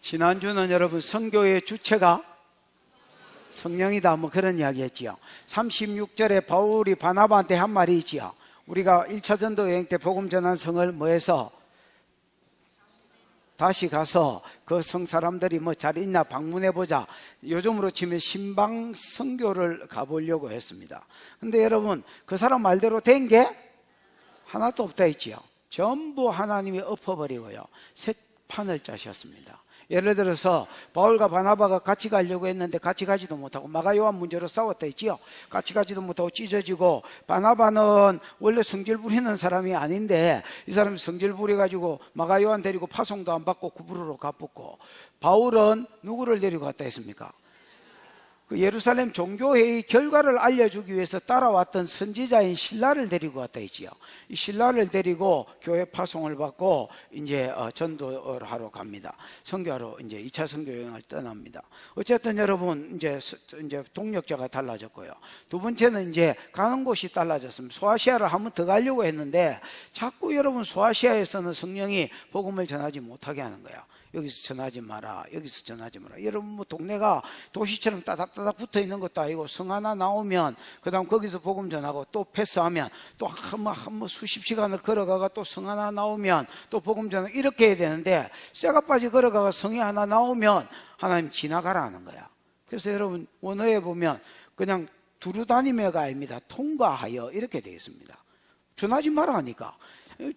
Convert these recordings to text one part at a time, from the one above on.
지난주는 여러분 선교의 주체가 성령이다 뭐 그런 이야기 했지요. 36절에 바울이 바나바한테 한 말이 있지요. 우리가 1차 전도 여행 때 복음 전한 성을 뭐해서 다시 가서 그 성 사람들이 뭐 잘 있나 방문해보자. 요즘으로 치면 신방 선교를 가보려고 했습니다. 근데 여러분 그 사람 말대로 된 게 하나도 없다 했지요. 전부 하나님이 엎어버리고요 새 판을 짜셨습니다. 예를 들어서 바울과 바나바가 같이 가려고 했는데 같이 가지도 못하고 마가요한 문제로 싸웠다 했지요. 같이 가지도 못하고 찢어지고, 바나바는 원래 성질 부리는 사람이 아닌데 이 사람이 성질 부려가지고 마가요한 데리고 파송도 안 받고 구부로로 가붙고, 바울은 누구를 데리고 갔다 했습니까? 그 예루살렘 종교회의 결과를 알려주기 위해서 따라왔던 선지자인 실라를 데리고 왔다 했지요. 이 실라를 데리고 교회 파송을 받고 이제 전도를 하러 갑니다. 선교하러 이제 2차 선교 여행을 떠납니다. 어쨌든 여러분 이제 동력자가 달라졌고요. 두 번째는 이제 가는 곳이 달라졌습니다. 소아시아를 한번 더 가려고 했는데 자꾸 여러분 소아시아에서는 성령이 복음을 전하지 못하게 하는 거예요. 여기서 전하지 마라, 여기서 전하지 마라. 여러분 뭐 동네가 도시처럼 따닥따닥 붙어 있는 것도 아니고, 성 하나 나오면 그 다음 거기서 복음 전하고 또 패스하면 또 한 수십 시간을 걸어가가 또 성 하나 나오면 또 복음 전하고 이렇게 해야 되는데, 쇠가빠지 걸어가가 성이 하나 나오면 하나님 지나가라 하는 거야. 그래서 여러분 원어에 보면 그냥 두루 다니며가 아닙니다. 통과하여 이렇게 되어 있습니다. 전하지 마라 하니까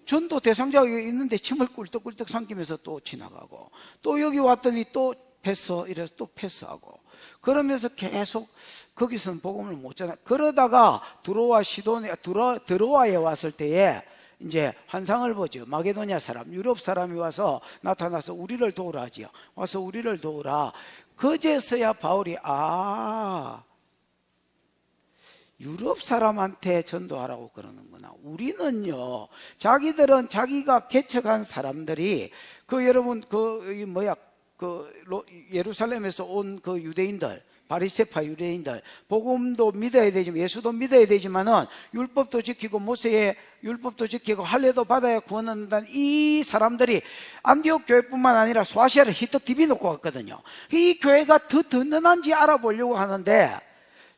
전도 대상자가 있는데 침을 꿀떡꿀떡 삼키면서 또 지나가고, 또 여기 왔더니 또 패스, 이래서 또 패스하고, 그러면서 계속 거기서는 복음을 못 전하. 그러다가 드로아에 왔을 때에 이제 환상을 보죠. 마게도냐 사람, 유럽 사람이 와서 나타나서 우리를 도우라 하지요. 와서 우리를 도우라. 그제서야 바울이 유럽 사람한테 전도하라고 그러는구나. 우리는요, 자기들은 자기가 개척한 사람들이 여러분 예루살렘에서 온 그 유대인들, 바리새파 유대인들, 복음도 믿어야 되지만, 예수도 믿어야 되지만은 율법도 지키고 모세의 율법도 지키고 할례도 받아야 구원을 얻는다는 이 사람들이 안디옥 교회뿐만 아니라 소아시아를 히떡 디비놓고 갔거든요. 이 교회가 더 든든한지 알아보려고 하는데,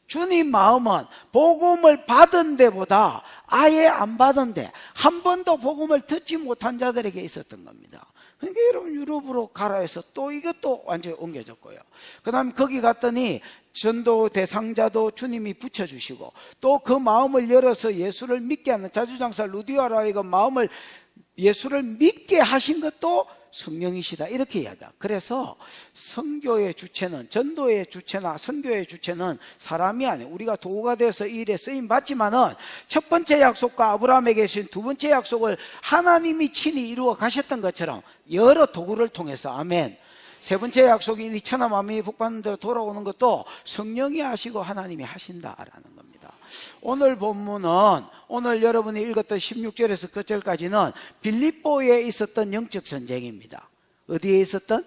주님 마음은 복음을 받은 데보다 아예 안 받은 데, 한 번도 복음을 듣지 못한 자들에게 있었던 겁니다. 그러니까 여러분 유럽으로 가라 해서 또 이것도 완전히 옮겨졌고요. 그 다음에 거기 갔더니 전도 대상자도 주님이 붙여주시고, 또 그 마음을 열어서 예수를 믿게 하는 자주장사 루디아라의 그 마음을 예수를 믿게 하신 것도 성령이시다, 이렇게 이야기합니다. 그래서 선교의 주체는, 전도의 주체나 선교의 주체는 사람이 아니에요. 우리가 도구가 돼서 이 일에 쓰임 받지만은 첫 번째 약속과 아브라함에게 주신 두 번째 약속을 하나님이 친히 이루어 가셨던 것처럼 여러 도구를 통해서, 아멘. 세 번째 약속이 이 천하 만민이 복받는 대로 돌아오는 것도 성령이 하시고 하나님이 하신다라는 겁니다. 오늘 본문은, 오늘 여러분이 읽었던 16절에서 끝절까지는 빌립보에 있었던 영적 전쟁입니다. 어디에 있었던?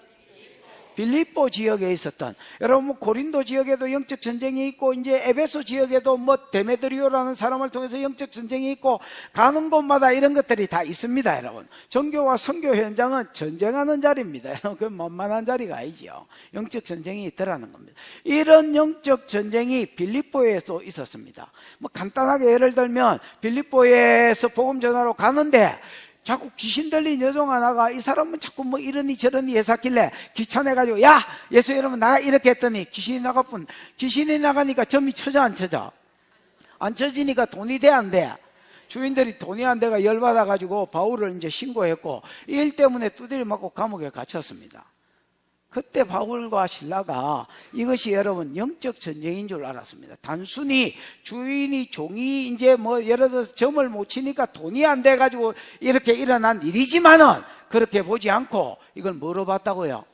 빌립보 지역에 있었던, 여러분 고린도 지역에도 영적 전쟁이 있고, 이제 에베소 지역에도 데메드리오라는 사람을 통해서 영적 전쟁이 있고, 가는 곳마다 이런 것들이 다 있습니다. 여러분 전교와 선교 현장은 전쟁하는 자리입니다. 여러분 그 만만한 자리가 아니죠. 영적 전쟁이 있더라는 겁니다. 이런 영적 전쟁이 빌립보에도 있었습니다. 간단하게 예를 들면 빌립보에서 복음 전하러 가는데 자꾸 귀신 들린 여종 하나가, 이 사람은 자꾸 이러니 저러니 해샀길래 귀찮아가지고, 야, 예수 여러분 나가, 이렇게 했더니 귀신이 귀신이 나가니까 점이 쳐져 안 쳐져? 안 쳐지니까 돈이 돼 안 돼? 주인들이 돈이 안 돼가 열받아가지고 바울을 이제 신고했고, 이 일 때문에 두드려 맞고 감옥에 갇혔습니다. 그때 바울과 실라가 이것이 여러분 영적 전쟁인 줄 알았습니다. 단순히 주인이, 종이 이제 예를 들어서 점을 못 치니까 돈이 안 돼가지고 이렇게 일어난 일이지만은 그렇게 보지 않고 이걸 뭐로 봤다고요?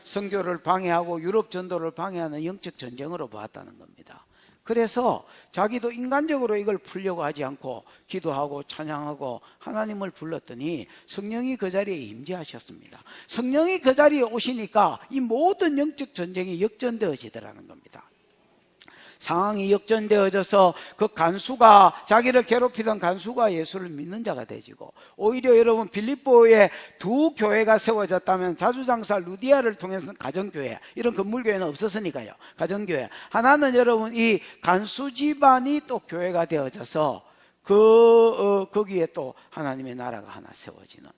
선교를 방해하고 유럽 전도를 방해하는 영적 전쟁으로 봤다는 겁니다. 그래서 자기도 인간적으로 이걸 풀려고 하지 않고 기도하고 찬양하고 하나님을 불렀더니 성령이 그 자리에 임재하셨습니다. 성령이 그 자리에 오시니까 이 모든 영적 전쟁이 역전되어지더라는 겁니다. 상황이 역전되어져서 그 간수가, 자기를 괴롭히던 간수가 예수를 믿는 자가 되지고, 오히려 여러분 빌립보에 두 교회가 세워졌다면 자주장사 루디아를 통해서 가정교회, 이런 건물교회는 없었으니까요. 가정교회 하나는 여러분 이 간수 집안이 또 교회가 되어져서 거기에 또 하나님의 나라가 하나 세워지는,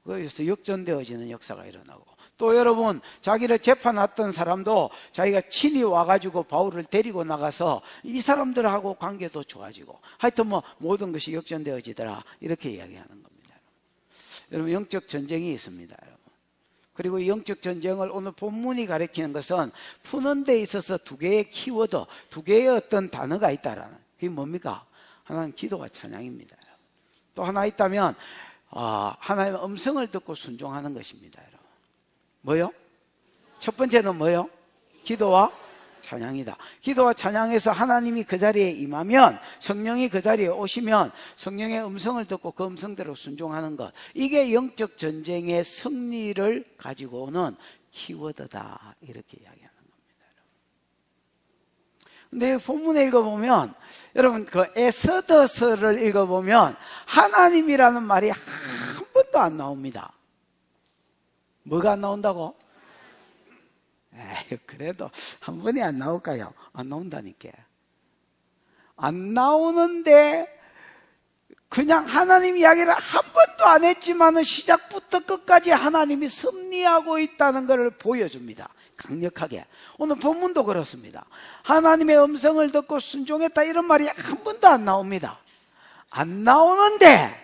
거기서 역전되어지는 역사가 일어나고, 또 여러분 자기를 재판했던 사람도 자기가 친히 와가지고 바울을 데리고 나가서 이 사람들하고 관계도 좋아지고, 하여튼 뭐 모든 것이 역전되어지더라, 이렇게 이야기하는 겁니다. 여러분 영적 전쟁이 있습니다, 여러분. 그리고 이 영적 전쟁을 오늘 본문이 가리키는 것은 푸는 데 있어서 두 개의 키워드, 두 개의 어떤 단어가 있다라는, 그게 뭡니까? 하나는 기도와 찬양입니다. 또 하나 있다면 하나님의 음성을 듣고 순종하는 것입니다. 여러분. 뭐요? 첫 번째는 뭐요? 기도와 찬양이다. 기도와 찬양에서 하나님이 그 자리에 임하면, 성령이 그 자리에 오시면 성령의 음성을 듣고 그 음성대로 순종하는 것, 이게 영적 전쟁의 승리를 가지고 오는 키워드다, 이렇게 이야기하는 겁니다. 근데 본문에 읽어보면, 여러분 그 에스더서를 읽어보면 하나님이라는 말이 한 번도 안 나옵니다. 뭐가 안 나온다고? 그래도 한 번에 안 나올까요? 안 나온다니까. 안 나오는데 그냥 하나님 이야기를 한 번도 안 했지만은 시작부터 끝까지 하나님이 섭리하고 있다는 것을 보여줍니다. 강력하게. 오늘 본문도 그렇습니다. 하나님의 음성을 듣고 순종했다, 이런 말이 한 번도 안 나옵니다. 안 나오는데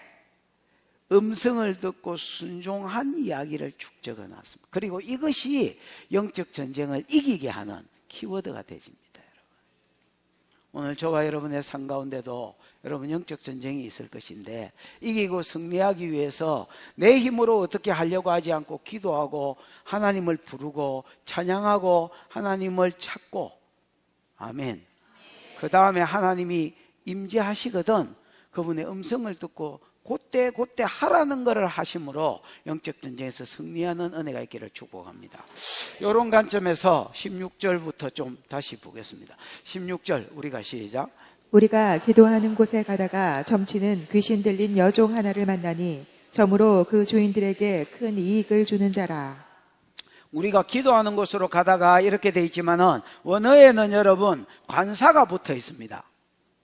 음성을 듣고 순종한 이야기를 쭉 적어놨습니다. 그리고 이것이 영적 전쟁을 이기게 하는 키워드가 되집니다. 여러분. 오늘 저와 여러분의 삶 가운데도 여러분 영적 전쟁이 있을 것인데, 이기고 승리하기 위해서 내 힘으로 어떻게 하려고 하지 않고 기도하고 하나님을 부르고 찬양하고 하나님을 찾고, 아멘. 그 다음에 하나님이 임재하시거든 그분의 음성을 듣고 그때 하라는 것을 하심으로 영적 전쟁에서 승리하는 은혜가 있기를 축복합니다. 이런 관점에서 16절부터 좀 다시 보겠습니다. 16절 우리가 시작. 우리가 기도하는 곳에 가다가 점치는 귀신 들린 여종 하나를 만나니 점으로 그 주인들에게 큰 이익을 주는 자라. 우리가 기도하는 곳으로 가다가 이렇게 돼 있지만은 원어에는 여러분 관사가 붙어 있습니다.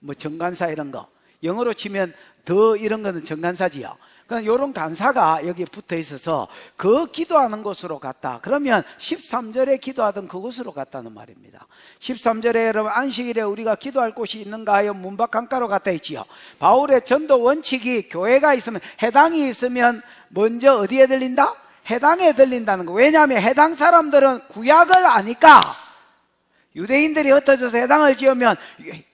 뭐 정관사 이런 거, 영어로 치면 더 이런 거는 정관사지요. 그러니까 이런 간사가 여기 붙어 있어서 그 기도하는 곳으로 갔다. 그러면 13절에 기도하던 그곳으로 갔다는 말입니다. 13절에 여러분 안식일에 우리가 기도할 곳이 있는가 하여 문밖 강가로 갔다 했지요. 바울의 전도 원칙이 교회가 있으면, 해당이 있으면 먼저 어디에 들린다? 해당에 들린다는 거. 왜냐하면 해당 사람들은 구약을 아니까, 유대인들이 흩어져서 해당을 지으면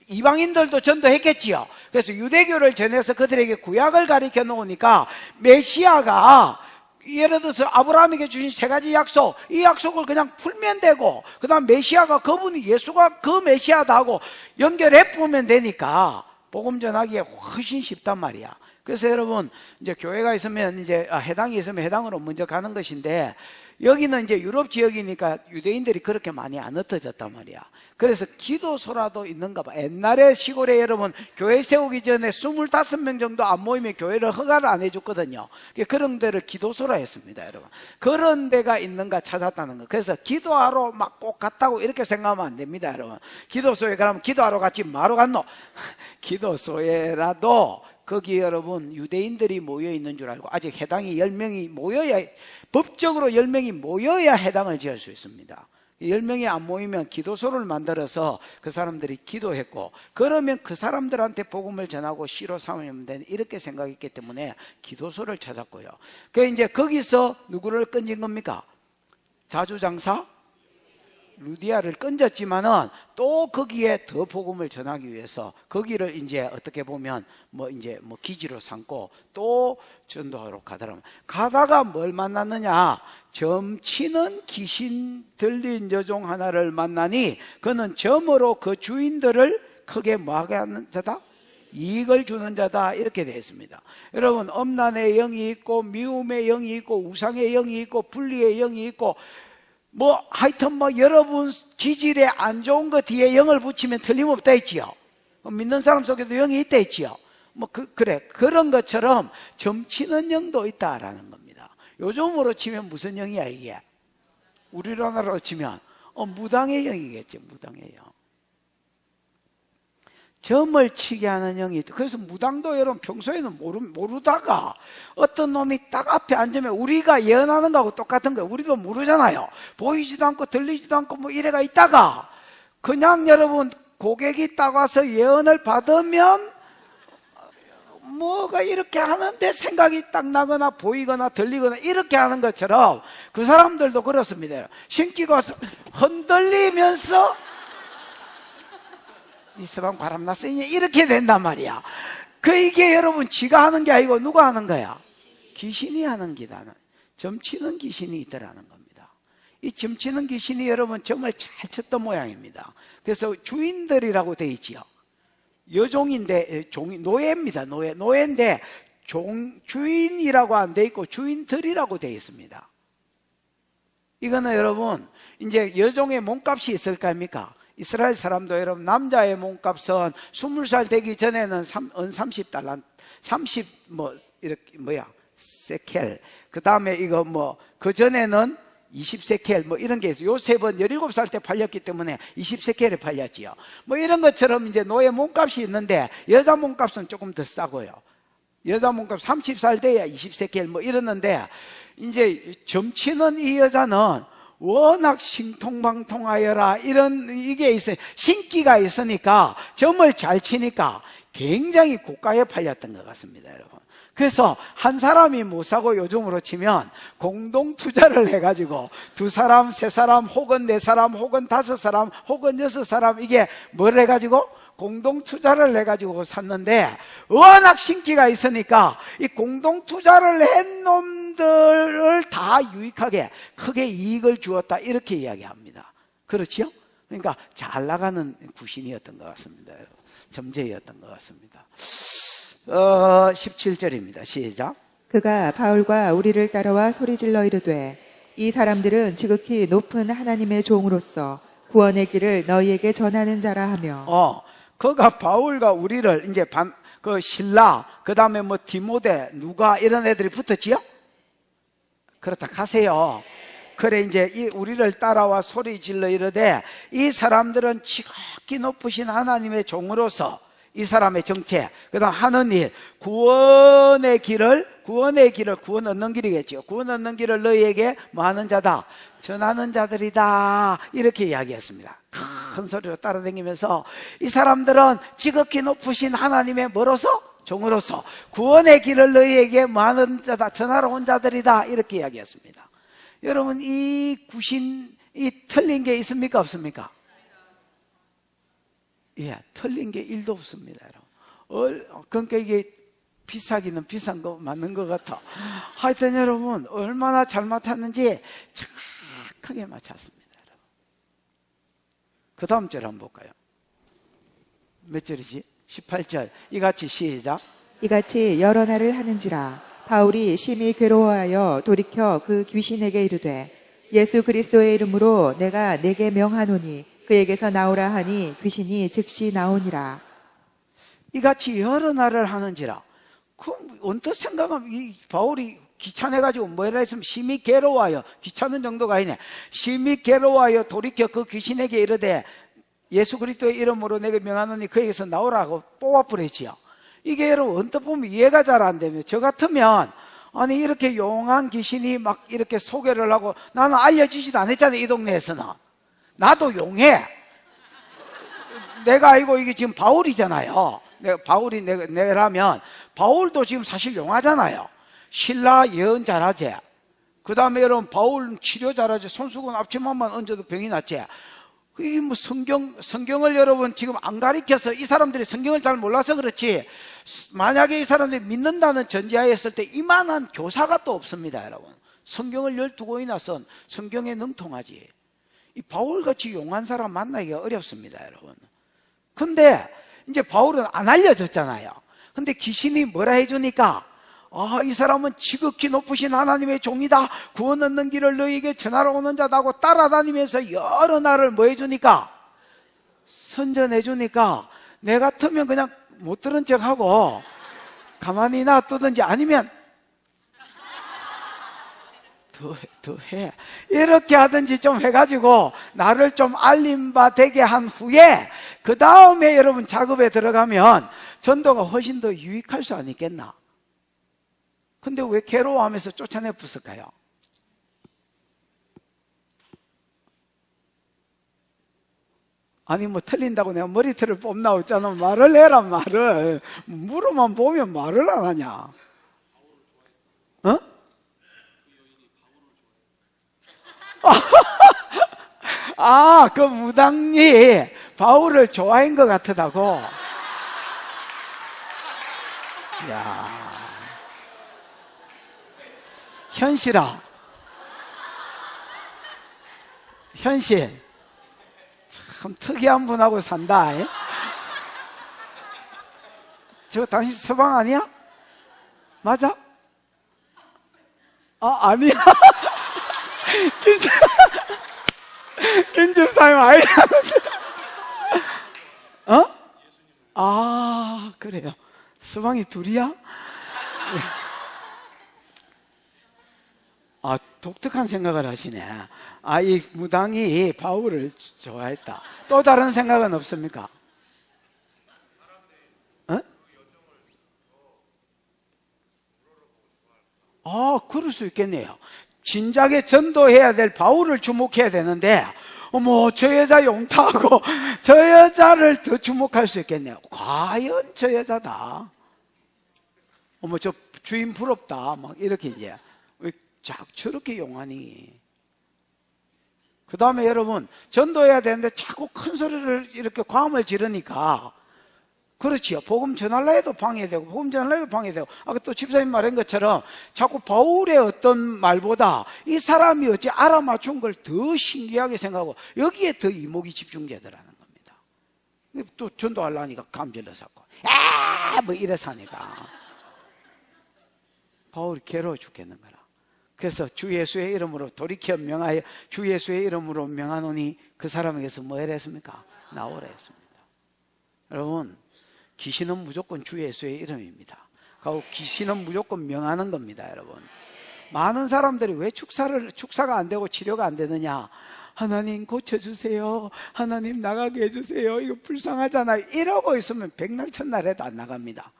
이방인들도 전도했겠지요. 그래서 유대교를 전해서 그들에게 구약을 가르쳐 놓으니까 메시아가, 예를 들어서 아브라함에게 주신 세 가지 약속, 이 약속을 그냥 풀면 되고, 그 다음 메시아가, 그분이 예수가 그 메시아다 하고 연결해 보면 되니까 복음 전하기에 훨씬 쉽단 말이야. 그래서 여러분 이제 교회가 있으면 이제 해당이 있으면 해당으로 먼저 가는 것인데, 여기는 이제 유럽 지역이니까 유대인들이 그렇게 많이 안 흩어졌단 말이야. 그래서 기도소라도 있는가 봐. 옛날에 시골에 여러분 교회 세우기 전에 25명 정도 안 모이면 교회를 허가를 안 해줬거든요. 그런 데를 기도소라 했습니다, 여러분. 그런 데가 있는가 찾았다는 거. 그래서 기도하러 막 꼭 갔다고 이렇게 생각하면 안 됩니다, 여러분. 기도소에 가면 기도하러 갔지 뭐하러 갔노? 기도소에라도 거기 여러분 유대인들이 모여 있는 줄 알고, 아직 해당이 10명이 모여야, 법적으로 10명이 모여야 해당을 지을 수 있습니다. 10명이 안 모이면 기도소를 만들어서 그 사람들이 기도했고, 그러면 그 사람들한테 복음을 전하고 시로 삼으면 되는, 이렇게 생각했기 때문에 기도소를 찾았고요. 그 이제 거기서 누구를 건진 겁니까? 자주장사 루디아를 건졌지만은 또 거기에 더 복음을 전하기 위해서 거기를 이제 어떻게 보면 이제 기지로 삼고 또 전도하러 가더라고요. 가다가 뭘 만났느냐? 점치는 귀신 들린 여종 하나를 만나니 그는 점으로 그 주인들을 크게 뭐하게 하는 자다? 이익을 주는 자다, 이렇게 되어 있습니다. 여러분, 엄난의 영이 있고 미움의 영이 있고 우상의 영이 있고 분리의 영이 있고 뭐 하여튼 뭐 여러분 기질에 안 좋은 거 뒤에 영을 붙이면 틀림없다 했지요. 믿는 사람 속에도 영이 있다 했지요. 뭐 그래 그런 것처럼 점치는 영도 있다라는 겁니다. 요즘으로 치면 무슨 영이야 이게? 우리나라로 치면 무당의 영이겠죠. 무당의 영. 점을 치게 하는 영이 있다. 그래서 무당도 여러분 평소에는 모르다가 어떤 놈이 딱 앞에 앉으면 우리가 예언하는 거하고 똑같은 거예요. 우리도 모르잖아요. 보이지도 않고 들리지도 않고 뭐 이래가 있다가 그냥 여러분 고객이 딱 와서 예언을 받으면 뭐가 이렇게 하는데 생각이 딱 나거나 보이거나 들리거나 이렇게 하는 것처럼 그 사람들도 그렇습니다. 신기가 흔들리면서 이 서방 바람났으니 이렇게 된단 말이야. 이게 여러분 지가 하는 게 아니고 누가 하는 거야? 귀신이 하는 기다는 점치는 귀신이 있더라는 겁니다. 이 점치는 귀신이 여러분 점을 잘 쳤던 모양입니다. 그래서 주인들이라고 돼 있지요. 여종인데 노예입니다. 노예인데 주인이라고 안 돼 있고 주인들이라고 돼 있습니다. 이거는 여러분 이제 여종의 몸값이 있을 거 아닙니까? 이스라엘 사람도 여러분 남자의 몸값은 20살 되기 전에는 30달란 30 뭐 이렇게 세켈. 그다음에 이거 뭐 그 전에는 20세켈 뭐 이런 게 있어요. 요셉은 17살 때 팔렸기 때문에 20세켈에 팔렸지요. 뭐 이런 것처럼 이제 노예 몸값이 있는데 여자 몸값은 조금 더 싸고요. 여자 몸값 30살 돼야 20세켈 뭐 이러는데 이제 점치는 이 여자는 워낙 신통방통하여라 이런 이게 있어요. 신기가 있으니까 점을 잘 치니까 굉장히 고가에 팔렸던 것 같습니다, 여러분. 그래서 한 사람이 못 사고 요즘으로 치면 공동 투자를 해가지고 2사람, 3사람, 혹은 4사람, 혹은 5사람, 혹은 6사람 이게 뭘 해가지고 공동 투자를 해가지고 샀는데 워낙 신기가 있으니까 이 공동 투자를 한 놈들을 다 유익하게 크게 이익을 주었다 이렇게 이야기합니다. 그렇지요? 그러니까 잘 나가는 구신이었던 것 같습니다. 점쟁이였던 것 같습니다. 17절입니다. 시작. 그가 바울과 우리를 따라와 소리질러 이르되 이 사람들은 지극히 높은 하나님의 종으로서 구원의 길을 너희에게 전하는 자라 하며 그가 바울과 우리를 이제 그 신라 그 다음에 뭐 디모데 누가 이런 애들이 붙었지요? 그렇다 가세요. 그래 이제 우리를 따라와 소리 질러 이르되 이 사람들은 지극히 높으신 하나님의 종으로서 이 사람의 정체 그 다음 하는 일 구원의 길을 구원 얻는 길이겠죠. 구원 얻는 길을 너희에게 뭐 하는 자다? 전하는 자들이다 이렇게 이야기했습니다. 큰 소리로 따라다니면서 이 사람들은 지극히 높으신 하나님의 뭐로서? 종으로서 구원의 길을 너희에게 뭐 하는 자다? 전하러 온 자들이다 이렇게 이야기했습니다. 여러분 이 구신이 틀린 게 있습니까 없습니까? 예, 틀린 게 1도 없습니다. 그러니까 이게 비싸기는 비싼 거 맞는 것 같아. 하여튼 여러분 얼마나 잘 맞췄는지 정확하게 맞췄습니다. 여러분. 그 다음 절 한번 볼까요? 몇 절이지? 18절. 이같이 시작. 이같이 여러 날을 하는지라 바울이 심히 괴로워하여 돌이켜 그 귀신에게 이르되 예수 그리스도의 이름으로 내가 네게 명하노니 그에게서 나오라 하니 귀신이 즉시 나오니라. 이같이 여러 날을 하는지라. 언뜻 생각하면 이 바울이 귀찮아가지고 뭐라 했으면 심히 괴로워하여 귀찮은 정도가 아니네. 심히 괴로워하여 돌이켜 그 귀신에게 이르되 예수 그리스도의 이름으로 내게 명하노니 그에게서 나오라고 뽑아버리지요. 이게 여러분 언뜻 보면 이해가 잘 안 되면 저 같으면 아니 이렇게 용한 귀신이 막 이렇게 소개를 하고 나는 알려지지도 않았잖아요. 이 동네에서는. 나도 용해. 내가 알고 이게 지금 바울이잖아요. 바울이 내라면 바울도 지금 사실 용하잖아요. 신라 예언 잘하지. 그 다음에 여러분 바울 치료 잘하지. 손수건 앞치마만 얹어도 병이 낫지. 이게 뭐 성경을 여러분 지금 안 가리켜서 이 사람들이 성경을 잘 몰라서 그렇지. 만약에 이 사람들이 믿는다는 전제하에 있을 때 이만한 교사가 또 없습니다, 여러분. 성경을 12권이나 쓴 성경에 능통하지. 이 바울같이 용한 사람 만나기가 어렵습니다, 여러분. 근데 이제 바울은 안 알려졌잖아요. 근데 귀신이 뭐라 해주니까 아, 이 사람은 지극히 높으신 하나님의 종이다. 구원 얻는 길을 너희에게 전하러 오는 자다고 따라다니면서 여러 날을 뭐 해주니까? 선전해 주니까 내 같으면 그냥 못 들은 척하고 가만히 놔두든지 아니면 더 해. 이렇게 하든지 좀 해가지고 나를 좀 알림 바 되게 한 후에 그 다음에 여러분 작업에 들어가면 전도가 훨씬 더 유익할 수 아니겠나? 근데 왜 괴로워하면서 쫓아내 부을까요? 아니 뭐 틀린다고 내가 머리털을 뽑나 어쩌나 말을 해라 말을. 물어만 보면 말을 안 하냐? 어? 아, 그 무당이 바울을 좋아한 것 같다고. 야, 현실아, 현실 참 특이한 분하고 산다. 저 당신 서방 아니야? 맞아? 아, 아니야. 김집사님 아니야? 어? 아, 그래요. 서방이 둘이야? 아, 독특한 생각을 하시네. 아, 이 무당이 바울을 좋아했다. 또 다른 생각은 없습니까? 어? 아, 그럴 수 있겠네요. 진작에 전도해야 될 바울을 주목해야 되는데, 어머, 저 여자 용타하고 저 여자를 더 주목할 수 있겠네요. 과연 저 여자다. 어머, 저 주인 부럽다. 막 이렇게 이제. 왜 저렇게 용하니? 그 다음에 여러분, 전도해야 되는데 자꾸 큰 소리를 이렇게 과음을 지르니까, 그렇지요. 복음 전하려 해도 방해되고, 복음 전하려 해도 방해되고. 아까 또 집사님 말한 것처럼 자꾸 바울의 어떤 말보다 이 사람이 어찌 알아맞춘 걸 더 신기하게 생각하고 여기에 더 이목이 집중되더라는 겁니다. 또 전도하려니까 감질러 샀고, 뭐 이래서 하니까. 바울이 괴로워 죽겠는 거라. 그래서 주 예수의 이름으로 돌이켜 명하여 주 예수의 이름으로 명하노니 그 사람에게서 뭐 했습니까? 나오라 했습니다. 여러분, 귀신은 무조건 주 예수의 이름입니다. 그리고 귀신은 무조건 명하는 겁니다, 여러분. 많은 사람들이 왜 축사가 안 되고 치료가 안 되느냐? 하나님 고쳐주세요. 하나님 나가게 해주세요. 이거 불쌍하잖아요. 이러고 있으면 백날 천날 해도 안 나갑니다.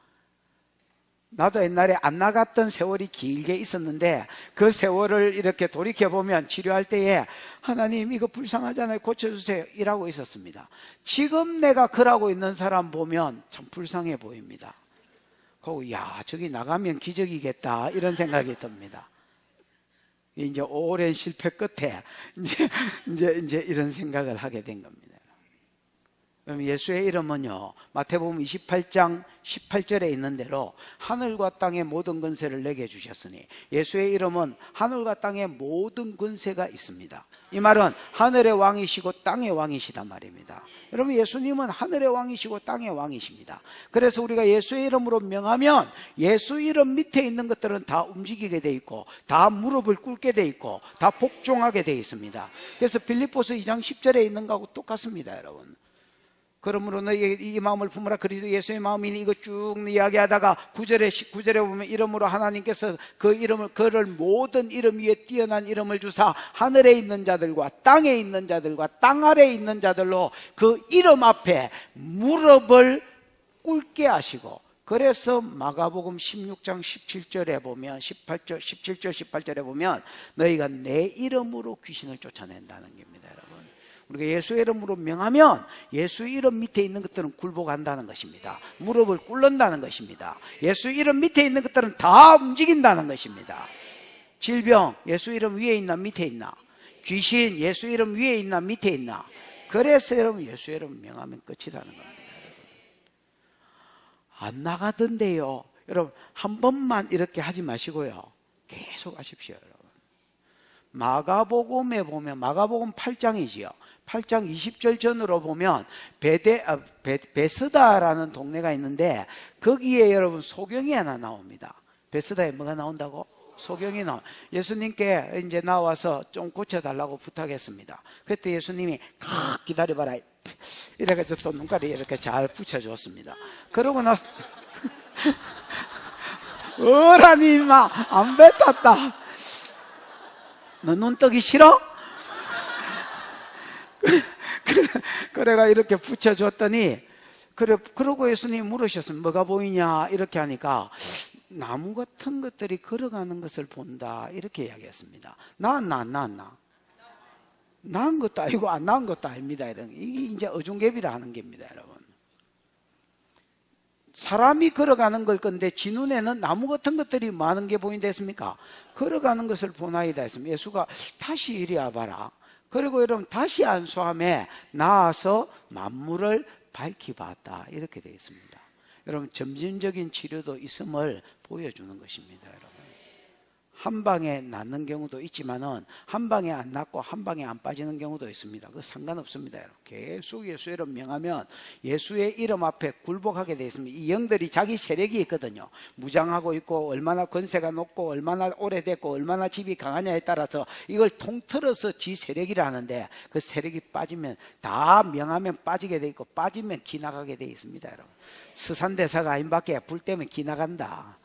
나도 옛날에 안 나갔던 세월이 길게 있었는데 그 세월을 이렇게 돌이켜보면 치료할 때에 하나님 이거 불쌍하잖아요. 고쳐주세요. 이라고 있었습니다. 지금 내가 그러고 있는 사람 보면 참 불쌍해 보입니다. 그리고 야, 저기 나가면 기적이겠다 이런 생각이 듭니다. 이제 오랜 실패 끝에 이제 이런 생각을 하게 된 겁니다. 그럼 예수의 이름은요, 마태복음 28장 18절에 있는 대로 하늘과 땅의 모든 권세를 내게 주셨으니 예수의 이름은 하늘과 땅의 모든 권세가 있습니다. 이 말은 하늘의 왕이시고 땅의 왕이시다 말입니다. 여러분, 예수님은 하늘의 왕이시고 땅의 왕이십니다. 그래서 우리가 예수의 이름으로 명하면 예수 이름 밑에 있는 것들은 다 움직이게 돼 있고 다 무릎을 꿇게 돼 있고 다 복종하게 돼 있습니다. 그래서 빌립보서 2장 10절에 있는 거하고 똑같습니다, 여러분. 그러므로 너희에게 이 마음을 품으라. 그리스도 예수의 마음이니 이거 쭉 이야기하다가 9절에 보면 이름으로 하나님께서 그 이름을 그를 모든 이름 위에 뛰어난 이름을 주사 하늘에 있는 자들과 땅에 있는 자들과 땅 아래에 있는 자들로 그 이름 앞에 무릎을 꿇게 하시고, 그래서 마가복음 16장 17절에 보면 17절 18절에 보면 너희가 내 이름으로 귀신을 쫓아낸다는 겁니다, 여러분. 우리가 예수의 이름으로 명하면 예수 이름 밑에 있는 것들은 굴복한다는 것입니다. 무릎을 꿇는다는 것입니다. 예수 이름 밑에 있는 것들은 다 움직인다는 것입니다. 질병 예수 이름 위에 있나 밑에 있나? 귀신 예수 이름 위에 있나 밑에 있나? 그래서 여러분 예수 이름 명하면 끝이라는 겁니다. 안 나가던데요. 여러분 한 번만 이렇게 하지 마시고요, 계속 하십시오. 여러분, 마가복음에 보면 마가복음 8장이지요 8장 20절 전으로 보면 베스다라는 동네가 있는데 거기에 여러분 소경이 하나 나옵니다. 베스다에 뭐가 나온다고? 소경이 나와. 예수님께 이제 나와서 좀 고쳐달라고 부탁했습니다. 그때 예수님이 기다려봐라 이래가지고 또 눈가리 이렇게 잘 붙여줬습니다. 그러고 나서 어라니 마 안 뱉었다. 너 눈 뜨기 싫어? 그래가 이렇게 붙여줬더니 그러고 예수님이 물으셨습니다. 뭐가 보이냐 이렇게 하니까 나무 같은 것들이 걸어가는 것을 본다 이렇게 이야기했습니다. 나은 것도 아니고 안 나은 것도 아닙니다. 이게 이제 어중개비라 하는 겁니다, 여러분. 사람이 걸어가는 걸 건데 지 눈에는 나무 같은 것들이 많은 게 보인다 했습니까? 걸어가는 것을 보나이다 했습니다. 예수가 다시 이리 와봐라. 그리고 여러분 다시 안수함에 나와서 만물을 밝히 봤다 이렇게 되어 있습니다. 여러분 점진적인 치료도 있음을 보여주는 것입니다. 여러분 한 방에 낫는 경우도 있지만은 한 방에 안 낫고 한 방에 안 빠지는 경우도 있습니다. 그거 상관없습니다. 여러분 계속 예수의 이름 명하면 예수의 이름 앞에 굴복하게 되어 있습니다. 이 영들이 자기 세력이 있거든요. 무장하고 있고 얼마나 권세가 높고 얼마나 오래됐고 얼마나 집이 강하냐에 따라서 이걸 통틀어서 지 세력이라 하는데 그 세력이 빠지면 다 명하면 빠지게 돼 있고 빠지면 기 나가게 돼 있습니다. 여러분 스산대사가 아닌 밖에 불 때문에 기 나간다.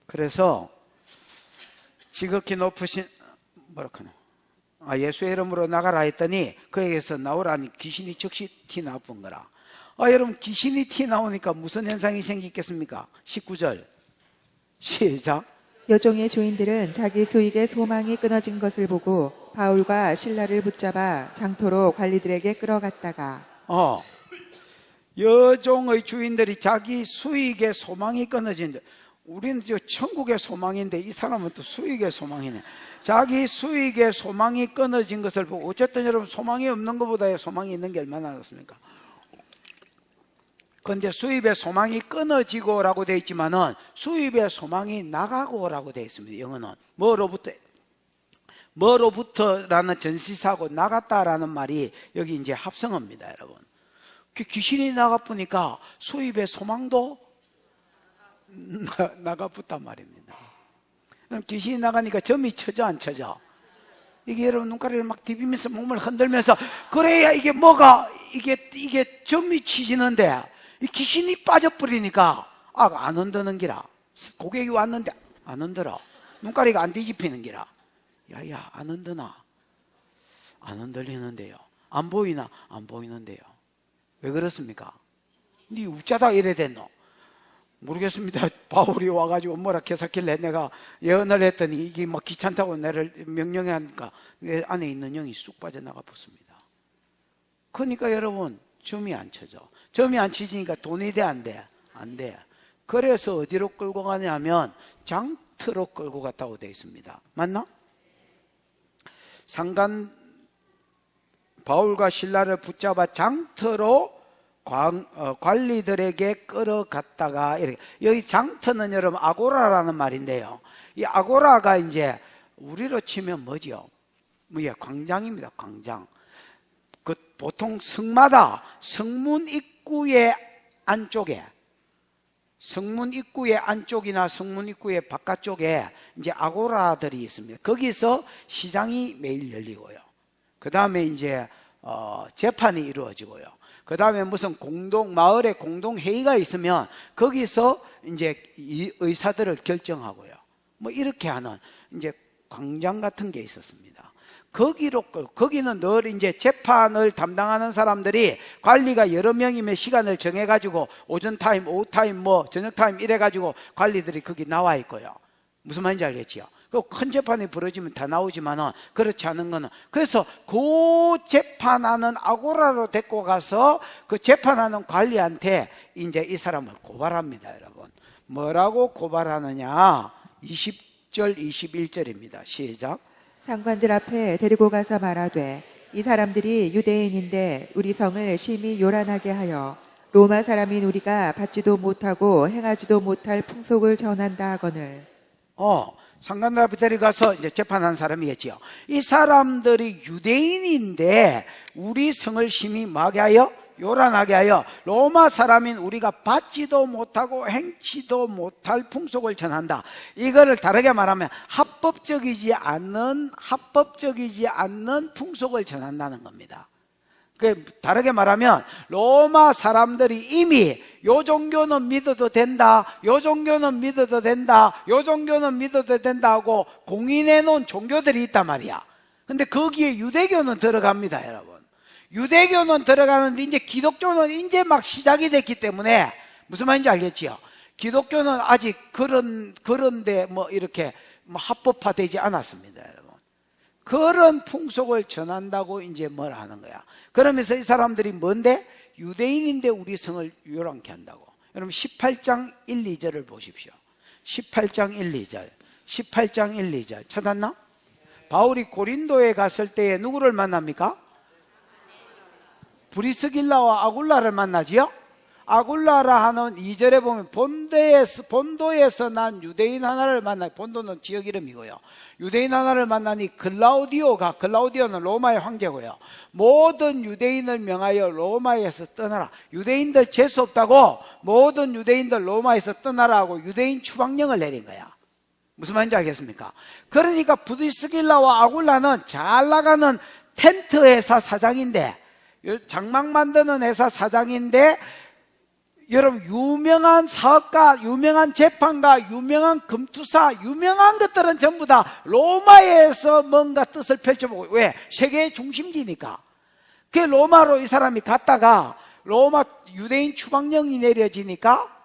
그래서 지극히 높으신 예수의 이름으로 나가라 했더니 그에게서 나오라니 귀신이 즉시 티 나쁜 거라. 여러분 귀신이 티 나오니까 무슨 현상이 생기겠습니까? 19절 시작. 여종의 주인들은 자기 수익의 소망이 끊어진 것을 보고 바울과 실라를 붙잡아 장터로 관리들에게 끌어갔다가 여종의 주인들이 자기 수익의 소망이 끊어진 우리는 저 천국의 소망인데 이 사람은 또 수익의 소망이네. 자기 수익의 소망이 끊어진 것을 보고 어쨌든 여러분 소망이 없는 것보다 소망이 있는 게 얼마나 낫습니까? 그런데 수입의 소망이 끊어지고 라고 되어 있지만은 수입의 소망이 나가고 라고 되어 있습니다. 영어는 뭐로부터라는 전시사고 나갔다라는 말이 여기 이제 합성어입니다. 여러분 귀신이 나가보니까 수입의 소망도 나가붙단 말입니다. 그럼 귀신이 나가니까 점이 쳐져 안 쳐져? 이게 여러분 눈가리를 막 디비면서 몸을 흔들면서 그래야 이게 뭐가 이게 점이 치지는데 이 귀신이 빠져버리니까 안 흔드는 기라. 고객이 왔는데 안 흔들어. 눈가리가 안 뒤집히는 기라. 야야 안 흔드나? 안 흔들리는데요. 안 보이나? 안 보이는데요. 왜 그렇습니까? 니 우짜다 이래 됐노? 모르겠습니다. 바울이 와가지고 뭐라 개사길래 내가 예언을 했더니 이게 막 귀찮다고 나를 명령해 하니까 내 안에 있는 영이 쑥 빠져나가 붙습니다. 그러니까 여러분 점이 안 쳐져. 점이 안 치지니까 돈이 돼 안 돼? 안 돼. 그래서 어디로 끌고 가냐면 장터로 끌고 갔다고 되어 있습니다. 맞나? 상간 바울과 실라를 붙잡아 장터로 관리들에게 끌어갔다가 이렇게. 여기 장터는 여러분 아고라라는 말인데요. 이 아고라가 이제 우리로 치면 뭐죠? 광장입니다. 광장. 그 보통 성마다 성문 입구의 안쪽에 성문 입구의 안쪽이나 성문 입구의 바깥쪽에 이제 아고라들이 있습니다. 거기서 시장이 매일 열리고요. 그 다음에 이제 재판이 이루어지고요. 그 다음에 무슨 마을에 공동회의가 있으면 거기서 이제 이 의사들을 결정하고요. 뭐 이렇게 하는 이제 광장 같은 게 있었습니다. 거기는 늘 이제 재판을 담당하는 사람들이 관리가 여러 명이면 시간을 정해가지고 오전 타임, 오후 타임, 뭐 저녁 타임 이래가지고 관리들이 거기 나와 있고요. 무슨 말인지 알겠지요? 그 큰 재판이 벌어지면 다 나오지만은 그렇지 않은 거는 그래서 그 재판하는 아고라로 데리고 가서 그 재판하는 관리한테 이제 이 사람을 고발합니다, 여러분. 뭐라고 고발하느냐? 20절, 21절입니다. 시작. 상관들 앞에 데리고 가서 말하되 이 사람들이 유대인인데 우리 성을 심히 요란하게 하여 로마 사람인 우리가 받지도 못하고 행하지도 못할 풍속을 전한다 하거늘. 상관들 앞에 데려가서 이제 재판한 사람이겠지요. 이 사람들이 유대인인데 우리 성을 심히 뭐하게 하여 요란하게 하여 로마 사람인 우리가 받지도 못하고 행치도 못할 풍속을 전한다. 이거를 다르게 말하면 합법적이지 않는 풍속을 전한다는 겁니다. 다르게 말하면 로마 사람들이 이미 요 종교는 믿어도 된다, 요 종교는 믿어도 된다, 요 종교는 믿어도 된다 하고 공인해 놓은 종교들이 있단 말이야. 근데 거기에 유대교는 들어갑니다, 여러분. 유대교는 들어가는데 이제 기독교는 이제 막 시작이 됐기 때문에 무슨 말인지 알겠지요? 기독교는 아직 그런데 뭐 이렇게 뭐 합법화되지 않았습니다, 여러분. 그런 풍속을 전한다고 이제 뭘 하는 거야. 그러면서 이 사람들이 뭔데? 유대인인데 우리 성을 요란케 한다고. 여러분 18장 1, 2절을 보십시오. 18장 1, 2절. 18장 1, 2절. 찾았나? 바울이 고린도에 갔을 때에 누구를 만납니까? 브리스길라와 아굴라를 만나지요? 아굴라라 하는 2절에 보면 본도에서 난 유대인 하나를 만나요. 본도는 지역 이름이고요. 유대인 하나를 만나니 글라우디오는 로마의 황제고요. 모든 유대인을 명하여 로마에서 떠나라. 유대인들 재수 없다고 모든 유대인들 로마에서 떠나라 하고 유대인 추방령을 내린 거야. 무슨 말인지 알겠습니까? 그러니까 브리스길라와 아굴라는 잘 나가는 텐트 회사 사장인데, 장막 만드는 회사 사장인데, 여러분 유명한 사업가, 유명한 재판가, 유명한 금투사, 유명한 것들은 전부 다 로마에서 뭔가 뜻을 펼쳐보고, 왜? 세계의 중심지니까. 그 로마로 이 사람이 갔다가 로마 유대인 추방령이 내려지니까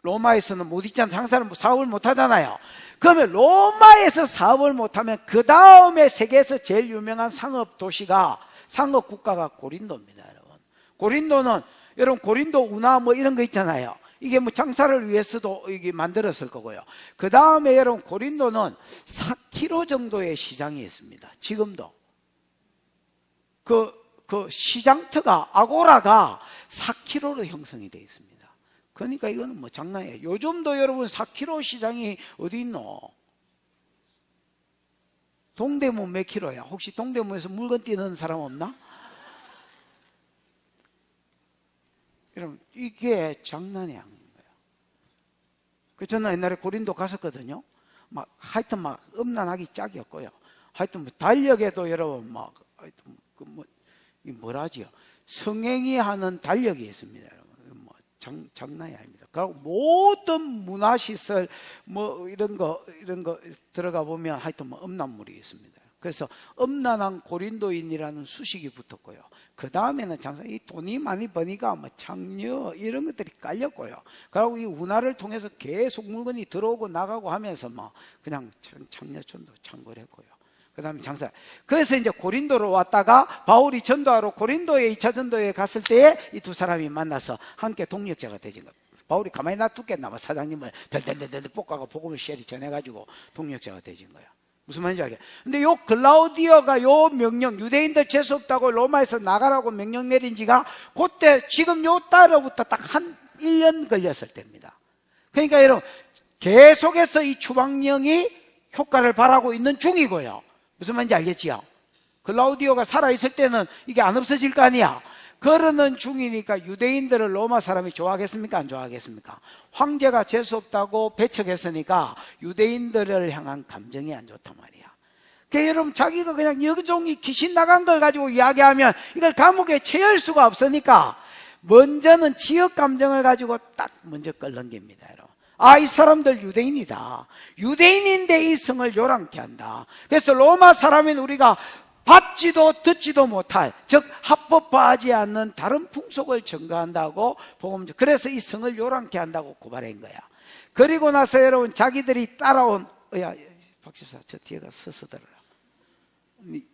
로마에서는 못 있잖아. 장사를 사업을 못 하잖아요. 그러면 로마에서 사업을 못하면 그 다음에 세계에서 제일 유명한 상업 도시가, 상업 국가가 고린도입니다, 여러분. 고린도는 여러분 고린도 운하 뭐 이런 거 있잖아요. 이게 뭐 장사를 위해서도 이게 만들었을 거고요. 그 다음에 여러분 고린도는 4km 정도의 시장이 있습니다. 지금도 그 시장터가, 아고라가 4km로 형성이 되어 있습니다. 그러니까 이거는 뭐 장난이에요. 요즘도 여러분 4km 시장이 어디 있노? 동대문 몇 킬로야? 혹시 동대문에서 물건 띄는 사람 없나? 여러분 이게 장난이 아닌 거예요. 저는 옛날에 고린도 갔었거든요. 막 하여튼 막 음란하기 짝이었고요. 하여튼 뭐 달력에도 여러분 막 하여튼 뭐라지요? 성행위 하는 달력이 있습니다, 여러분. 뭐 장난이 아닙니다. 그리고 모든 문화시설 뭐 이런 거 들어가 보면 하여튼 뭐 음란물이 있습니다. 그래서 음란한 고린도인이라는 수식이 붙었고요. 그 다음에는 장사, 이 돈이 많이 버니까 뭐 창녀 이런 것들이 깔렸고요. 그리고 이 운하를 통해서 계속 물건이 들어오고 나가고 하면서 뭐 그냥 창녀촌도 창궐했고요. 그 다음에 장사. 그래서 이제 고린도로 왔다가 바울이 전도하러 고린도에 2차 전도에 갔을 때에 이 두 사람이 만나서 함께 동력자가 되진 겁니다. 바울이 가만히 놔두겠나 봐. 사장님을 덜덜덜 볶아가 복음을 쉐리 전해가지고 동력자가 되진 거야. 무슨 말인지 알겠어요? 근데 요 글라우디오가 요 명령, 유대인들 재수 없다고 로마에서 나가라고 명령 내린 지가 그때 지금 요 달로부터 딱 한 1년 걸렸을 때입니다. 그러니까 여러분 계속해서 이 추방령이 효과를 발하고 있는 중이고요. 무슨 말인지 알겠지요? 글라우디오가 살아있을 때는 이게 안 없어질 거 아니야. 그러는 중이니까 유대인들을 로마 사람이 좋아하겠습니까? 안 좋아하겠습니까? 황제가 재수없다고 배척했으니까 유대인들을 향한 감정이 안 좋단 말이야. 그러니까 여러분 자기가 그냥 여종이 귀신 나간 걸 가지고 이야기하면 이걸 감옥에 채울 수가 없으니까 먼저는 지역 감정을 가지고 딱 먼저 끌는겁니다, 여러분. 아, 이 사람들 유대인이다. 유대인인데 이 성을 요란케 한다. 그래서 로마 사람인 우리가 받지도 듣지도 못할, 즉 합법화하지 않는 다른 풍속을 증거한다고 복음. 그래서 이 성을 요란케 한다고 고발한 거야. 그리고 나서 여러분 자기들이 따라온, 야 박집사 저 뒤에가 서서 들어라.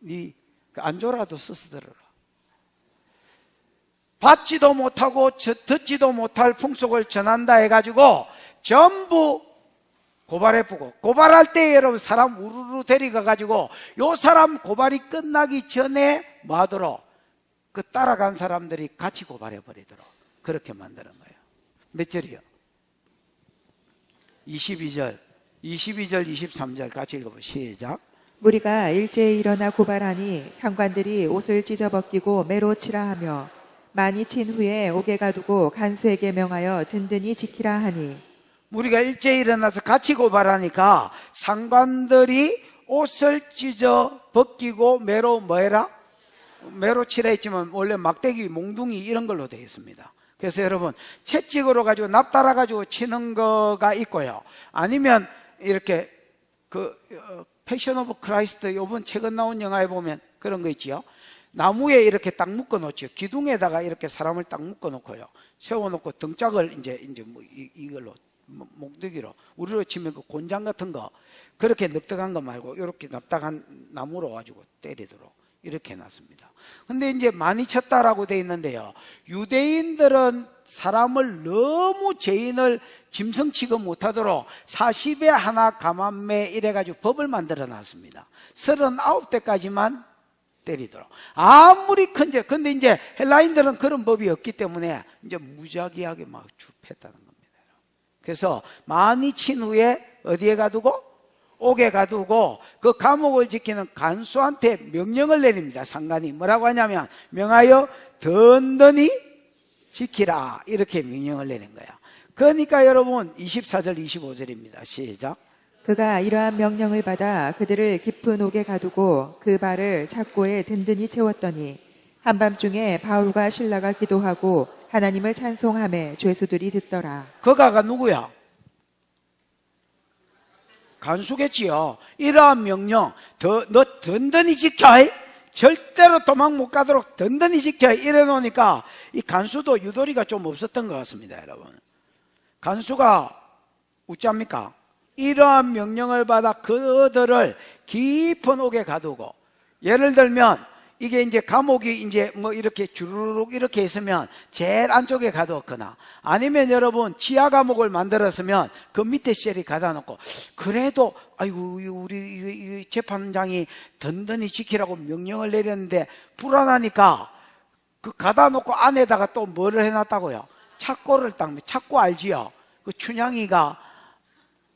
니 안 줘라도 서서 들어라. 받지도 못하고 듣지도 못할 풍속을 전한다 해가지고 전부 고발해보고, 고발할 때 여러분 사람 우르르 데리가 가지고 요 사람 고발이 끝나기 전에 뭐 하도록, 그 따라간 사람들이 같이 고발해버리도록 그렇게 만드는 거예요. 몇 절이요? 22절 23절 같이 읽어보세요. 시작. 무리가 일제히 일어나 고발하니 상관들이 옷을 찢어벗기고 매로 치라 하며 많이 친 후에 옥에 가두고 간수에게 명하여 든든히 지키라 하니 무리가 일제히 일어나서 같이 고발하니까 상관들이 옷을 찢어 벗기고 매로 뭐해라? 매로 치라 했지만 원래 막대기, 몽둥이 이런 걸로 되어 있습니다. 그래서 여러분 채찍으로 가지고 납달아 가지고 치는 거가 있고요. 아니면 이렇게 패션 오브 크라이스트 이번 최근 나온 영화에 보면 그런 거 있지요. 나무에 이렇게 딱 묶어 놓죠. 기둥에다가 이렇게 사람을 딱 묶어 놓고요. 세워 놓고 등짝을 이제 뭐 이걸로 몽둥이로 우리로 치면 그 곤장 같은 거 그렇게 납작한 거 말고 이렇게 납작한 나무로 가지고 때리도록 이렇게 해놨습니다. 근데 이제 많이 쳤다라고 돼 있는데요. 유대인들은 사람을 너무 죄인을 짐승 취급 못하도록 40에 하나 감한매 이래가지고 법을 만들어 놨습니다. 39대까지만 때리도록. 아무리 큰 죄, 근데 이제 헬라인들은 그런 법이 없기 때문에 이제 무작위하게 막 줍했다는 겁니다. 그래서 많이 친 후에 어디에 가두고? 옥에 가두고 그 감옥을 지키는 간수한테 명령을 내립니다. 상관이 뭐라고 하냐면 명하여 든든히 지키라 이렇게 명령을 내린 거야. 그러니까 여러분 24절 25절입니다. 시작. 그가 이러한 명령을 받아 그들을 깊은 옥에 가두고 그 발을 착고에 든든히 채웠더니 한밤중에 바울과 실라가 기도하고 하나님을 찬송하며 죄수들이 듣더라. 그가가 누구야? 간수겠지요. 이러한 명령, 너 든든히 지켜. 절대로 도망 못 가도록 든든히 지켜. 이래 놓으니까 이 간수도 유도리가 좀 없었던 것 같습니다, 여러분. 간수가 어찌합니까? 이러한 명령을 받아 그들을 깊은 옥에 가두고, 예를 들면 이게 이제 감옥이 이제 뭐 이렇게 주르륵 이렇게 있으면 제일 안쪽에 가두었거나 아니면 여러분 지하 감옥을 만들었으면 그 밑에 셀이 가다 놓고 그래도 아이고 우리 재판장이 든든히 지키라고 명령을 내렸는데 불안하니까 그 가다 놓고 안에다가 또 뭐를 해놨다고요? 착고를 착고 알지요? 그 춘향이가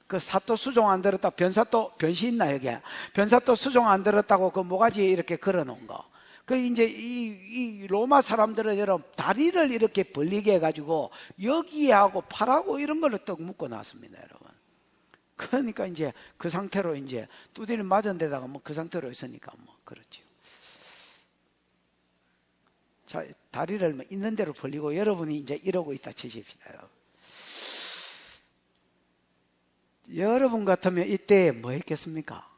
그 사또 수종 안 들었다 변시 있나 여기에 변사또 수종 안 들었다고 그 모가지에 이렇게 걸어 놓은 거. 그 이제 이 로마 사람들은 여러분 다리를 이렇게 벌리게 해가지고 여기에 하고 팔하고 이런 걸로 또 묶어 놨습니다, 여러분. 그러니까 이제 그 상태로 이제 두드려 맞은 데다가 뭐 그 상태로 있으니까 뭐 그렇죠. 자, 다리를 뭐 있는 대로 벌리고 여러분이 이제 이러고 있다 치십시다, 여러분. 여러분 같으면 이때 뭐 했겠습니까?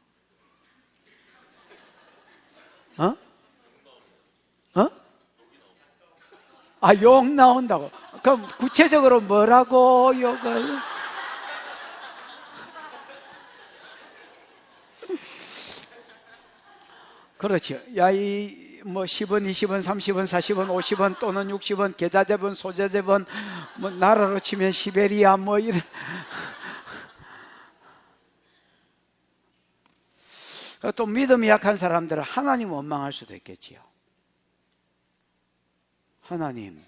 어? 아, 욕 나온다고. 그럼 구체적으로 뭐라고 욕을? 그렇죠. 야, 뭐 10원, 20원, 30원, 40원, 50원 또는 60원, 계좌제본, 소재제본, 뭐 나라로 치면 시베리아 뭐 이런. 또 믿음이 약한 사람들은 하나님 원망할 수도 있겠지요. 하나님,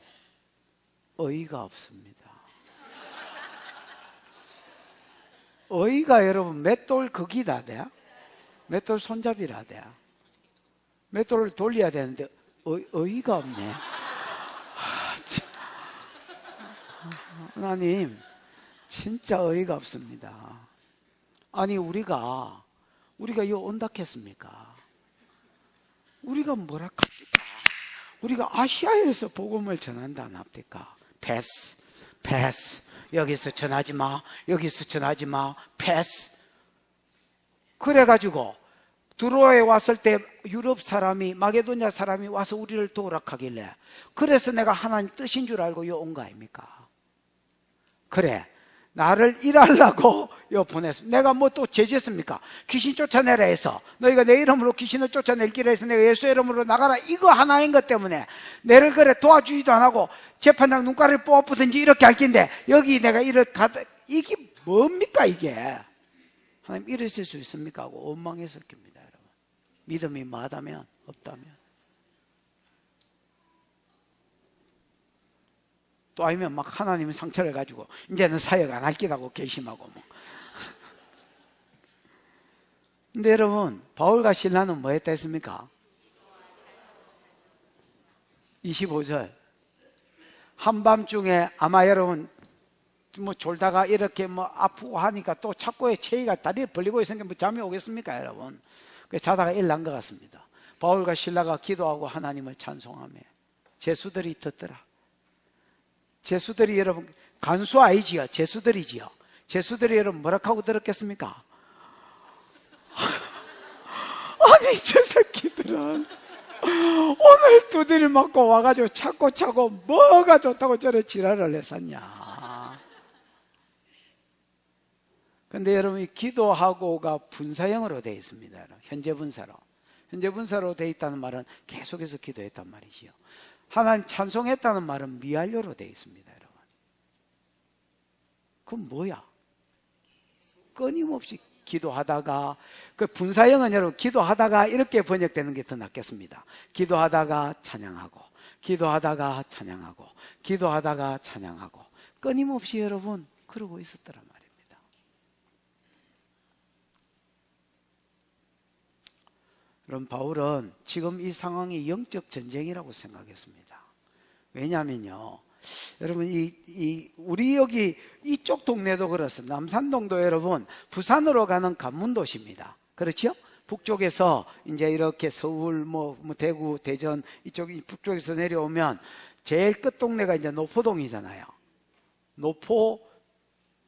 어이가 없습니다. 어이가 여러분 맷돌 극이다 돼야? 맷돌 손잡이라 돼야? 맷돌을 돌려야 되는데 어이가 없네. 하나님, 진짜 어이가 없습니다. 아니 우리가 이거 온다겠습니까? 우리가 뭐라 합니까? 우리가 아시아에서 복음을 전한다 안 합니까? 패스. 여기서 전하지 마. 여기서 전하지 마. 패스. 그래가지고 드로아에 왔을 때 유럽 사람이 마게도냐 사람이 와서 우리를 도우라 하길래 그래서 내가 하나님 뜻인 줄 알고 요 온 거 아닙니까? 그래. 나를 일하려고 요 보냈어. 내가 뭐 또 제지했습니까? 귀신 쫓아내라 해서 너희가 내 이름으로 귀신을 쫓아낼기라 해서 내가 예수 이름으로 나가라 이거 하나인 것 때문에 내를 그래 도와주지도 안 하고 재판장 눈가를 뽑아부든지 이렇게 할 긴데 여기 내가 이게 뭡니까 이게? 하나님 이랬을 수 있습니까? 하고 원망했을 겁니다, 여러분. 믿음이 마다면 없다면 또 아니면 막 하나님의 상처를 가지고 이제는 사역 안 할 기라고 결심하고 뭐. 근데 여러분, 바울과 실라는 뭐 했다 했습니까? 25절. 한밤중에 아마 여러분, 뭐 졸다가 이렇게 뭐 아프고 하니까 또 착고에 체위가 다리를 벌리고 있으니까 뭐 잠이 오겠습니까, 여러분? 그래서 자다가 일난 것 같습니다. 바울과 실라가 기도하고 하나님을 찬송하며 제수들이 듣더라. 제수들이 여러분, 간수 아니지요? 제수들이지요. 제수들이 여러분 뭐라 하고 들었겠습니까? 아니 저 새끼들은 오늘 두드려 맞고 와가지고 찾고 차고 뭐가 좋다고 저래 지랄을 했었냐. 근데 여러분 이 기도하고가 분사형으로 되어 있습니다. 현재 분사로. 현재 분사로 되어 있다는 말은 계속해서 기도했단 말이지요. 하나님 찬송했다는 말은 미완료로 되어 있습니다. 여러분. 그건 뭐야? 끊임없이 기도하다가, 그 분사형은 여러분 기도하다가 이렇게 번역되는 게 더 낫겠습니다. 기도하다가 찬양하고, 기도하다가 찬양하고, 기도하다가 찬양하고, 끊임없이 여러분 그러고 있었더란 말입니다. 그럼 바울은 지금 이 상황이 영적 전쟁이라고 생각했습니다. 왜냐하면요, 여러분 우리 여기 이쪽 동네도 그렇습니다. 남산동도 여러분 부산으로 가는 관문도시입니다. 그렇죠? 북쪽에서 이제 이렇게 서울 뭐 대구 대전 이쪽 북쪽에서 내려오면 제일 끝 동네가 이제 노포동이잖아요.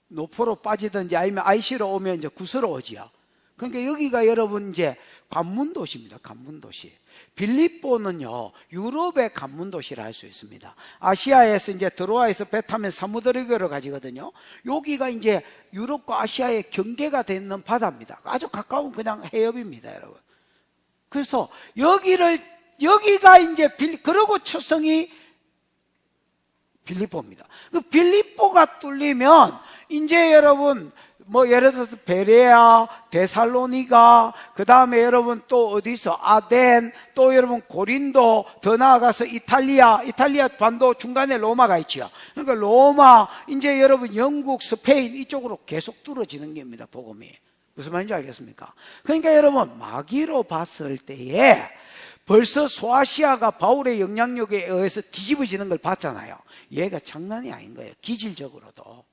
노포로 빠지든지 아니면 IC로 오면 이제 구스로 오지요. 그러니까 여기가 여러분 이제 관문도시입니다. 관문도시. 빌립보는요, 유럽의 관문도시라 할 수 있습니다. 아시아에서 이제 드로아에서 배 타면 사무드리교로 가지거든요. 여기가 이제 유럽과 아시아의 경계가 되는 바다입니다. 아주 가까운 그냥 해협입니다, 여러분. 그래서 여기가 이제 그러고 첫 성이 빌립보입니다. 그 빌립보가 뚫리면 이제 여러분 뭐 예를 들어서 베레아, 데살로니가, 그 다음에 여러분 또 어디 있어? 아덴, 또 여러분 고린도, 더 나아가서 이탈리아 반도 중간에 로마가 있지요. 그러니까 로마, 이제 여러분 영국, 스페인 이쪽으로 계속 뚫어지는 겁니다. 복음이. 무슨 말인지 알겠습니까? 그러니까 여러분 마귀로 봤을 때에 벌써 소아시아가 바울의 영향력에 의해서 뒤집어지는 걸 봤잖아요. 얘가 장난이 아닌 거예요. 기질적으로도.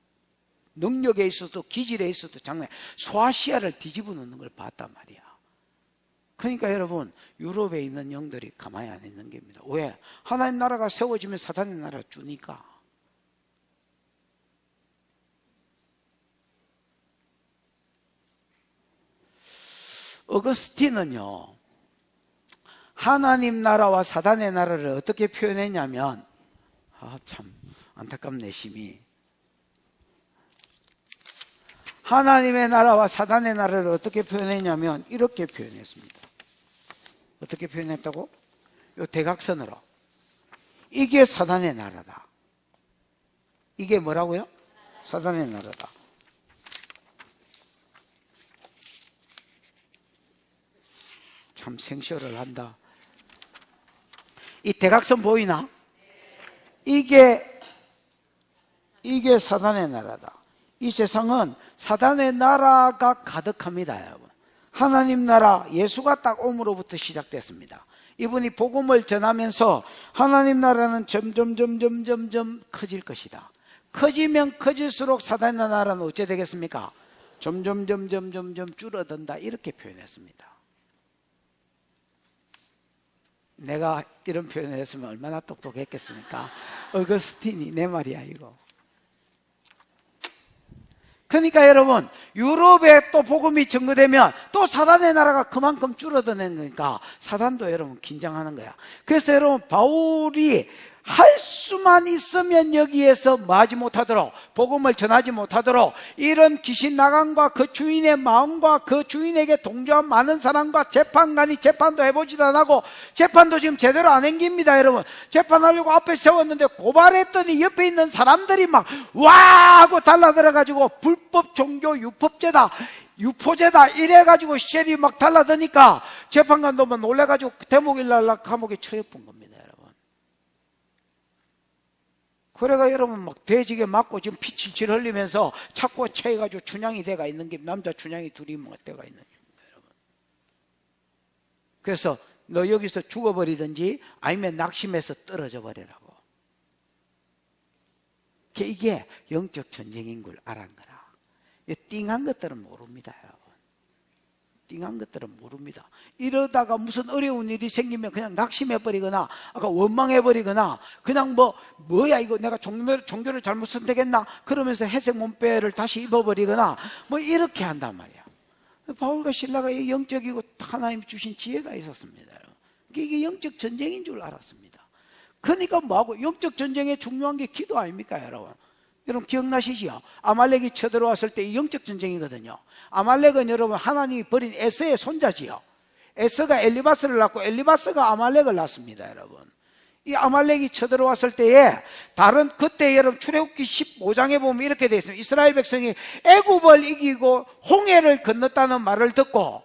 능력에 있어도 기질에 있어도 장난. 소아시아를 뒤집어 놓는 걸 봤단 말이야. 그러니까 여러분 유럽에 있는 영들이 가만히 안 있는 겁니다. 왜? 하나님 나라가 세워지면 사탄의 나라가 주니까. 어거스틴은요, 하나님 나라와 사단의 나라를 어떻게 표현했냐면, 참 안타깝네 심히. 하나님의 나라와 사단의 나라를 어떻게 표현했냐면 이렇게 표현했습니다. 어떻게 표현했다고? 이 대각선으로. 이게 사단의 나라다. 이게 뭐라고요? 사단의 나라다. 참 생쇼를 한다. 이 대각선 보이나? 이게 사단의 나라다. 이 세상은 사단의 나라가 가득합니다, 여러분. 하나님 나라, 예수가 딱 옴으로부터 시작됐습니다. 이분이 복음을 전하면서 하나님 나라는 점점 커질 것이다. 커지면 커질수록 사단의 나라는 어째 되겠습니까? 점점 줄어든다. 이렇게 표현했습니다. 내가 이런 표현을 했으면 얼마나 똑똑했겠습니까? 어거스틴이 내 말이야 이거. 그러니까 여러분 유럽에 또 복음이 전거되면 또 사단의 나라가 그만큼 줄어드는 거니까 사단도 여러분 긴장하는 거야. 그래서 여러분 바울이 할 수만 있으면 여기에서 뭐하지 못하도록, 복음을 전하지 못하도록 이런 귀신 나간과 그 주인의 마음과 그 주인에게 동조한 많은 사람과 재판관이 재판도 해보지도 안 하고, 재판도 지금 제대로 안 행깁니다. 여러분 재판하려고 앞에 세웠는데 고발했더니 옆에 있는 사람들이 막 와 하고 달라들어가지고 불법 종교 유법죄다, 유포죄다 이래가지고 쉘이 막 달라드니까 재판관도 막 놀래가지고 대목일날 감옥에 처해본 겁니다. 그래가 여러분 막 돼지게 맞고 지금 피 칠칠 흘리면서 찾고 체해가지고 춘향이 돼가 있는 게, 남자 춘향이 둘이 뭐 때가 있는 겁니다, 여러분. 그래서 너 여기서 죽어버리든지 아니면 낙심해서 떨어져 버리라고. 이게 영적 전쟁인 걸 알아는 거라. 띵한 것들은 모릅니다, 여러분. 띵한 것들은 모릅니다. 이러다가 무슨 어려운 일이 생기면 그냥 낙심해버리거나, 아까 원망해버리거나, 그냥 뭐야, 이거 내가 종교를 잘못 선택했나? 그러면서 회색 몸빼를 다시 입어버리거나, 이렇게 한단 말이야. 바울과 실라가 이 영적이고 하나님 주신 지혜가 있었습니다. 이게 영적 전쟁인 줄 알았습니다. 그러니까 뭐하고, 영적 전쟁에 중요한 게 기도 아닙니까, 여러분? 여러분 기억나시지요? 아말렉이 쳐들어왔을 때 영적 전쟁이거든요. 아말렉은 여러분 하나님이 버린 에서의 손자지요. 에서가 엘리바스를 낳고 엘리바스가 아말렉을 낳습니다, 여러분. 이 아말렉이 쳐들어왔을 때에 그때 여러분 출애굽기 15장에 보면 이렇게 되어 있습니다. 이스라엘 백성이 애굽을 이기고 홍해를 건넜다는 말을 듣고,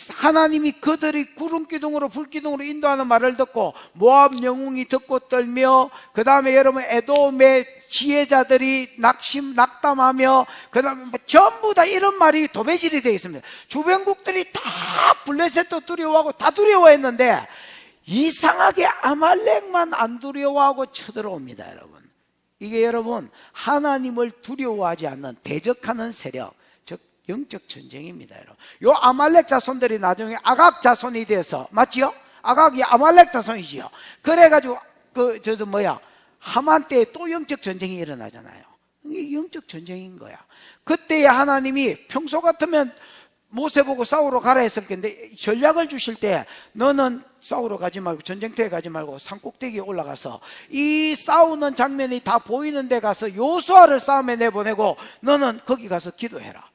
하나님이 그들이 구름기둥으로 불기둥으로 인도하는 말을 듣고 모압 영웅이 듣고 떨며, 그 다음에 여러분 에돔의 지혜자들이 낙담하며, 그 다음에 전부 다 이런 말이 도배질이 되어 있습니다. 주변국들이 다 블레셋도 두려워하고 다 두려워했는데 이상하게 아말렉만 안 두려워하고 쳐들어옵니다, 여러분. 이게 여러분 하나님을 두려워하지 않는 대적하는 세력, 영적 전쟁입니다, 여러분. 요 아말렉 자손들이 나중에 아각 자손이 돼서, 맞지요? 아각이 아말렉 자손이지요. 그래가지고 하만 때에 또 영적 전쟁이 일어나잖아요. 이게 영적 전쟁인 거야. 그때에 하나님이 평소 같으면 모세 보고 싸우러 가라 했을 텐데 전략을 주실 때 너는 싸우러 가지 말고 전쟁터에 가지 말고 산꼭대기에 올라가서 이 싸우는 장면이 다 보이는 데 가서 요수아를 싸움에 내보내고 너는 거기 가서 기도해라.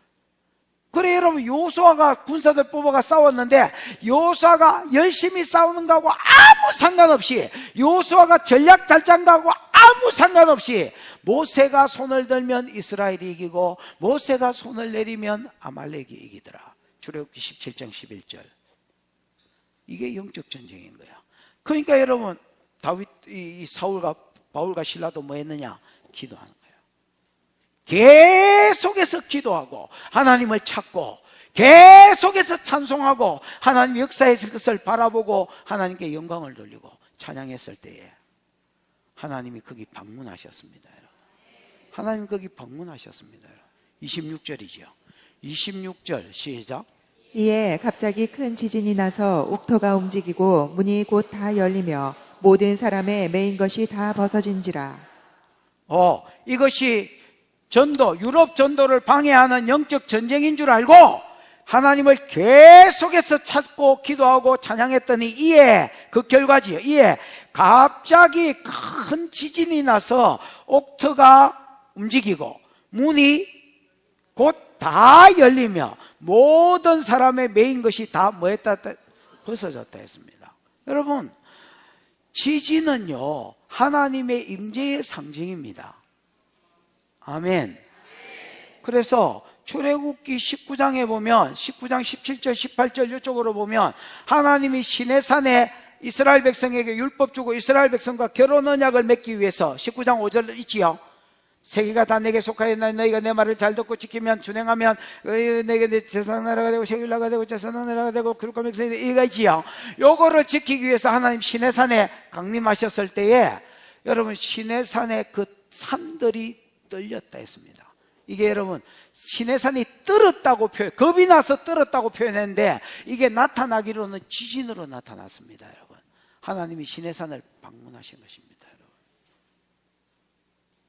그래 여러분, 요수아가 군사들 뽑아가 싸웠는데 요수아가 열심히 싸우는 거하고 아무 상관없이, 요수아가 전략 잘 짠 거하고 아무 상관없이 모세가 손을 들면 이스라엘이 이기고 모세가 손을 내리면 아말렉이 이기더라. 출애굽기 17장 11절. 이게 영적 전쟁인 거야. 그러니까 여러분 이 사울과 바울과 실라도 뭐 했느냐? 기도하는 거야. 계속해서 기도하고 하나님을 찾고 계속해서 찬송하고 하나님 역사했을 것을 바라보고 하나님께 영광을 돌리고 찬양했을 때에 하나님이 거기 방문하셨습니다. 하나님 거기 방문하셨습니다. 26절이죠. 26절 시작. 이에 갑자기 큰 지진이 나서 옥토가 움직이고 문이 곧 다 열리며 모든 사람의 매인 것이 다 벗어진지라. 이것이 유럽 전도를 방해하는 영적 전쟁인 줄 알고 하나님을 계속해서 찾고 기도하고 찬양했더니 이에 그 결과지요. 이에 갑자기 큰 지진이 나서 옥토가 움직이고 문이 곧 다 열리며 모든 사람의 매인 것이 다 뭐했다? 벗어졌다 했습니다. 여러분, 지진은요 하나님의 임재의 상징입니다. 아멘. 그래서 출애굽기 19장에 보면 19장 17절 18절 이쪽으로 보면 하나님이 시내산에 이스라엘 백성에게 율법 주고 이스라엘 백성과 결혼 언약을 맺기 위해서 19장 5절 있지요. 세계가 다 내게 속하였나 너희가 내 말을 잘 듣고 지키면 준행하면 내게 내 재산 나라가 되고 세계 나라가 되고 재산 나라가 되고 그룹과 백성이 되고 이거 있지요. 요거를 지키기 위해서 하나님 시내산에 강림하셨을 때에 여러분 시내산에 그 산들이 떨렸다 했습니다. 이게 여러분 시내산이 떨었다고 겁이 나서 떨었다고 표현했는데 이게 나타나기로는 지진으로 나타났습니다. 여러분, 하나님이 시내산을 방문하신 것입니다.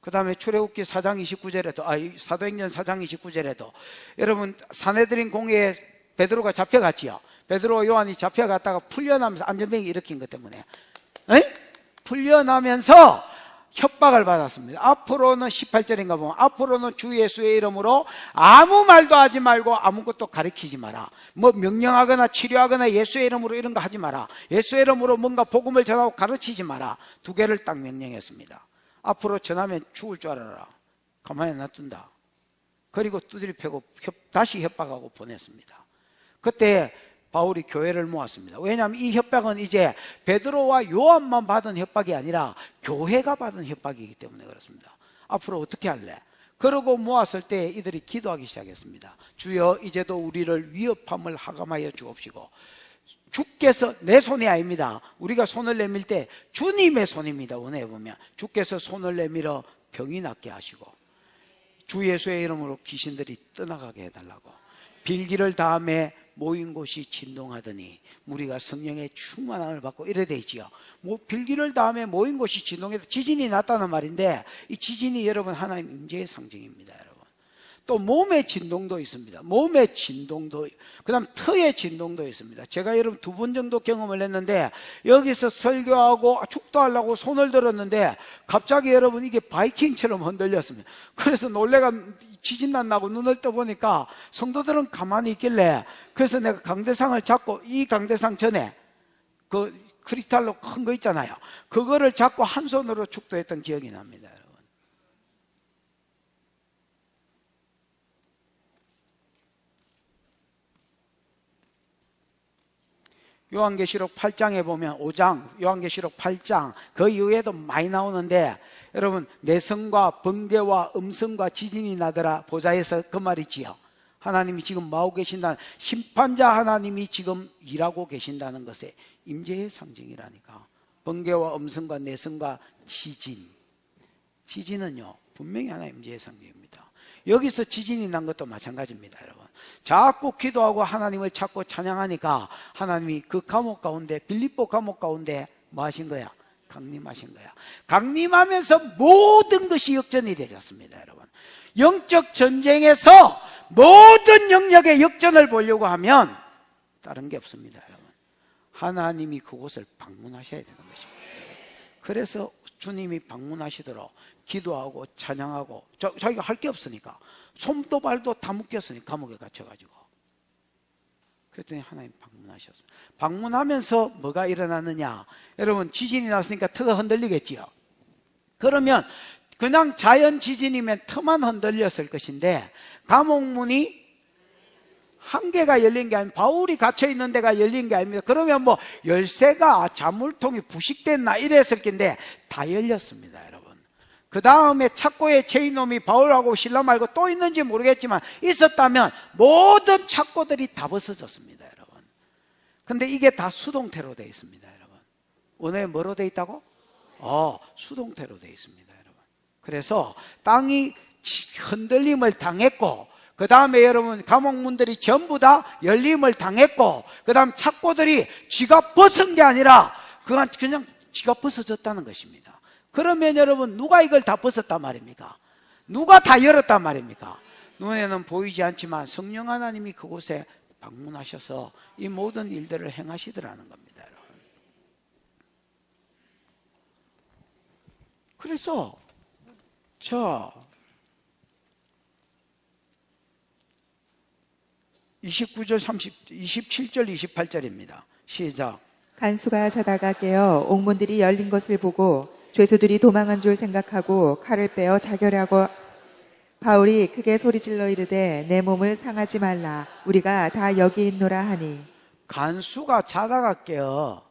그 다음에 출애굽기 4장 29절에도 사도행전 4장 29절에도 여러분 사내들인 공회에 베드로가 잡혀갔지요. 베드로와 요한이 잡혀갔다가 풀려나면서 안전병이 일으킨 것 때문에 풀려나면서 협박을 받았습니다. 앞으로는 18절인가 보면 앞으로는 주 예수의 이름으로 아무 말도 하지 말고 아무것도 가르치지 마라. 뭐 명령하거나 치료하거나 예수의 이름으로 이런 거 하지 마라. 예수의 이름으로 뭔가 복음을 전하고 가르치지 마라. 두 개를 딱 명령했습니다. 앞으로 전하면 죽을 줄 알아라. 가만히 놔둔다. 그리고 두드려 패고 다시 협박하고 보냈습니다. 그때 바울이 교회를 모았습니다. 왜냐하면 이 협박은 이제 베드로와 요한만 받은 협박이 아니라 교회가 받은 협박이기 때문에 그렇습니다. 앞으로 어떻게 할래? 그러고 모았을 때 이들이 기도하기 시작했습니다. 주여 이제도 우리를 위협함을 하감하여 주옵시고 주께서 내 손이 아닙니다. 우리가 손을 내밀 때 주님의 손입니다. 원해 보면 주께서 손을 내밀어 병이 낫게 하시고 주 예수의 이름으로 귀신들이 떠나가게 해달라고 빌기를 다음에 모인 곳이 진동하더니 무리가 성령의 충만함을 받고 이래 돼 있지요. 빌기를 다음에 모인 곳이 진동해서 지진이 났다는 말인데 이 지진이 여러분 하나님 임재의 상징입니다. 여러분. 또 몸의 진동도 있습니다. 몸의 진동도, 그 다음 터의 진동도 있습니다. 제가 여러분 2번 정도 경험을 했는데 여기서 설교하고 축도하려고 손을 들었는데 갑자기 여러분 이게 바이킹처럼 흔들렸습니다. 그래서 놀래가 지진 났나고 눈을 떠보니까 성도들은 가만히 있길래 그래서 내가 강대상을 잡고 이 강대상 전에 그 크리스탈로 큰 거 있잖아요. 그거를 잡고 한 손으로 축도했던 기억이 납니다. 요한계시록 8장에 보면 5장, 요한계시록 8장 그 이후에도 많이 나오는데 여러분 내성과 번개와 음성과 지진이 나더라 보좌에서 그 말이지요. 하나님이 지금 뭐하고 계신다는 심판자 하나님이 지금 일하고 계신다는 것에 임재의 상징이라니까. 번개와 음성과 내성과 지진은요 분명히 하나님 임재의 상징입니다. 여기서 지진이 난 것도 마찬가지입니다. 여러분 자꾸 기도하고 하나님을 찾고 찬양하니까 하나님이 그 감옥 가운데 빌립보 감옥 가운데 뭐 하신 거야? 강림하신 거야. 강림하면서 모든 것이 역전이 되졌습니다. 여러분 영적 전쟁에서 모든 영역의 역전을 보려고 하면 다른 게 없습니다. 여러분 하나님이 그곳을 방문하셔야 되는 것입니다. 그래서 주님이 방문하시도록 기도하고 찬양하고 자기가 할 게 없으니까 손도 발도 다 묶였으니 감옥에 갇혀가지고 그랬더니 하나님 방문하셨습니다. 방문하면서 뭐가 일어나느냐 여러분 지진이 났으니까 터가 흔들리겠지요. 그러면 그냥 자연 지진이면 터만 흔들렸을 것인데 감옥문이 한 개가 열린 게 아니고 바울이 갇혀있는 데가 열린 게 아닙니다. 그러면 뭐 열쇠가 자물통이 부식됐나 이랬을 텐데 다 열렸습니다. 여러분 그 다음에 착고의 죄인놈이 바울하고 신라 말고 또 있는지 모르겠지만 있었다면 모든 착고들이 다 벗어졌습니다. 여러분 근데 이게 다 수동태로 되어 있습니다. 여러분 원어에 뭐로 되어 있다고? 수동태로 되어 있습니다. 여러분 그래서 땅이 흔들림을 당했고 그 다음에 여러분 감옥문들이 전부 다 열림을 당했고 그 다음 착고들이 지가 벗은 게 아니라 그냥 지가 벗어졌다는 것입니다. 그러면 여러분 누가 이걸 다 벗었단 말입니까? 누가 다 열었단 말입니까? 눈에는 보이지 않지만 성령 하나님이 그곳에 방문하셔서 이 모든 일들을 행하시더라는 겁니다. 여러분. 그래서 29절, 27절, 28절입니다. 시작. 간수가 자다가 깨어 옥문들이 열린 것을 보고 죄수들이 도망한 줄 생각하고 칼을 빼어 자결하고 바울이 크게 소리질러 이르되 내 몸을 상하지 말라 우리가 다 여기 있노라 하니 간수가 자다가 깨어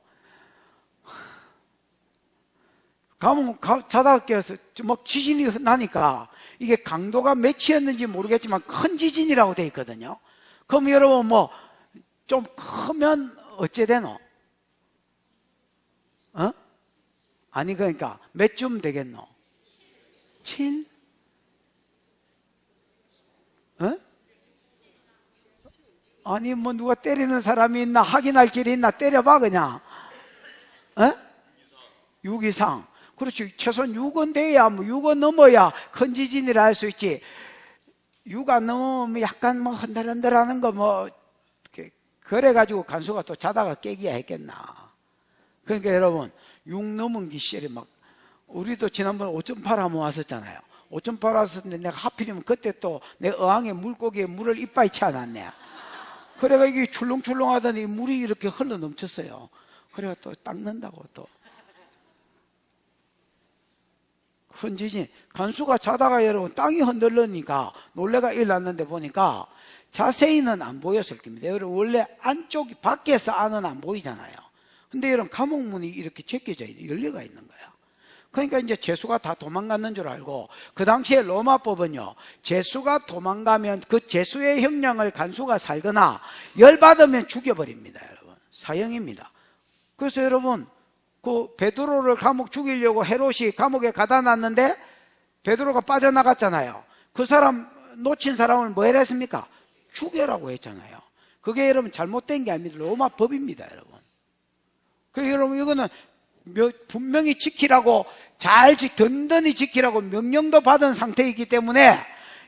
자다가 깨어서 막 지진이 나니까 이게 강도가 몇이었는지 모르겠지만 큰 지진이라고 돼 있거든요. 그럼 여러분 뭐 좀 크면 어째 되노? 아니 그러니까 몇 쯤 되겠노? 7? 아니 뭐 누가 때리는 사람이 있나 확인할 길이 있나 때려봐 그냥 6 이상 그렇지 최소한 6은 돼야 뭐 6은 넘어야 큰 지진이라 할 수 있지 6 안 넘으면 약간 뭐 흔들흔들하는 거 뭐 그래가지고 간수가 또 자다가 깨기야 했겠나. 그러니까 여러분 6 넘은 기시엘이 막 우리도 지난번에 5.8 한번 왔었잖아요. 5.8 왔었는데 내가 하필이면 그때 또 내 어항에 물고기에 물을 이빠이 채워놨네. 그래가 이게 출렁출렁 하더니 물이 이렇게 흘러 넘쳤어요. 그래가 또 닦는다고 또. 큰 지진. 간수가 자다가 여러분 땅이 흔들리니까 놀래가 일어났는데 보니까 자세히는 안 보였을 겁니다. 여러분 원래 안쪽이 밖에서 안은 안 보이잖아요. 근데 여러분 감옥문이 이렇게 제껴져 열려가 있는 거야. 그러니까 이제 죄수가 다 도망갔는 줄 알고 그 당시에 로마법은요 죄수가 도망가면 그 죄수의 형량을 간수가 살거나 열받으면 죽여버립니다. 여러분 사형입니다. 그래서 여러분, 그 베드로를 감옥 죽이려고 헤롯이 감옥에 가다 놨는데 베드로가 빠져나갔잖아요. 그 사람 놓친 사람을 뭐 했습니까? 죽여라고 했잖아요. 그게 여러분 잘못된 게 아닙니다. 로마 법입니다, 여러분. 그래서 여러분 이거는 분명히 지키라고 든든히 지키라고 명령도 받은 상태이기 때문에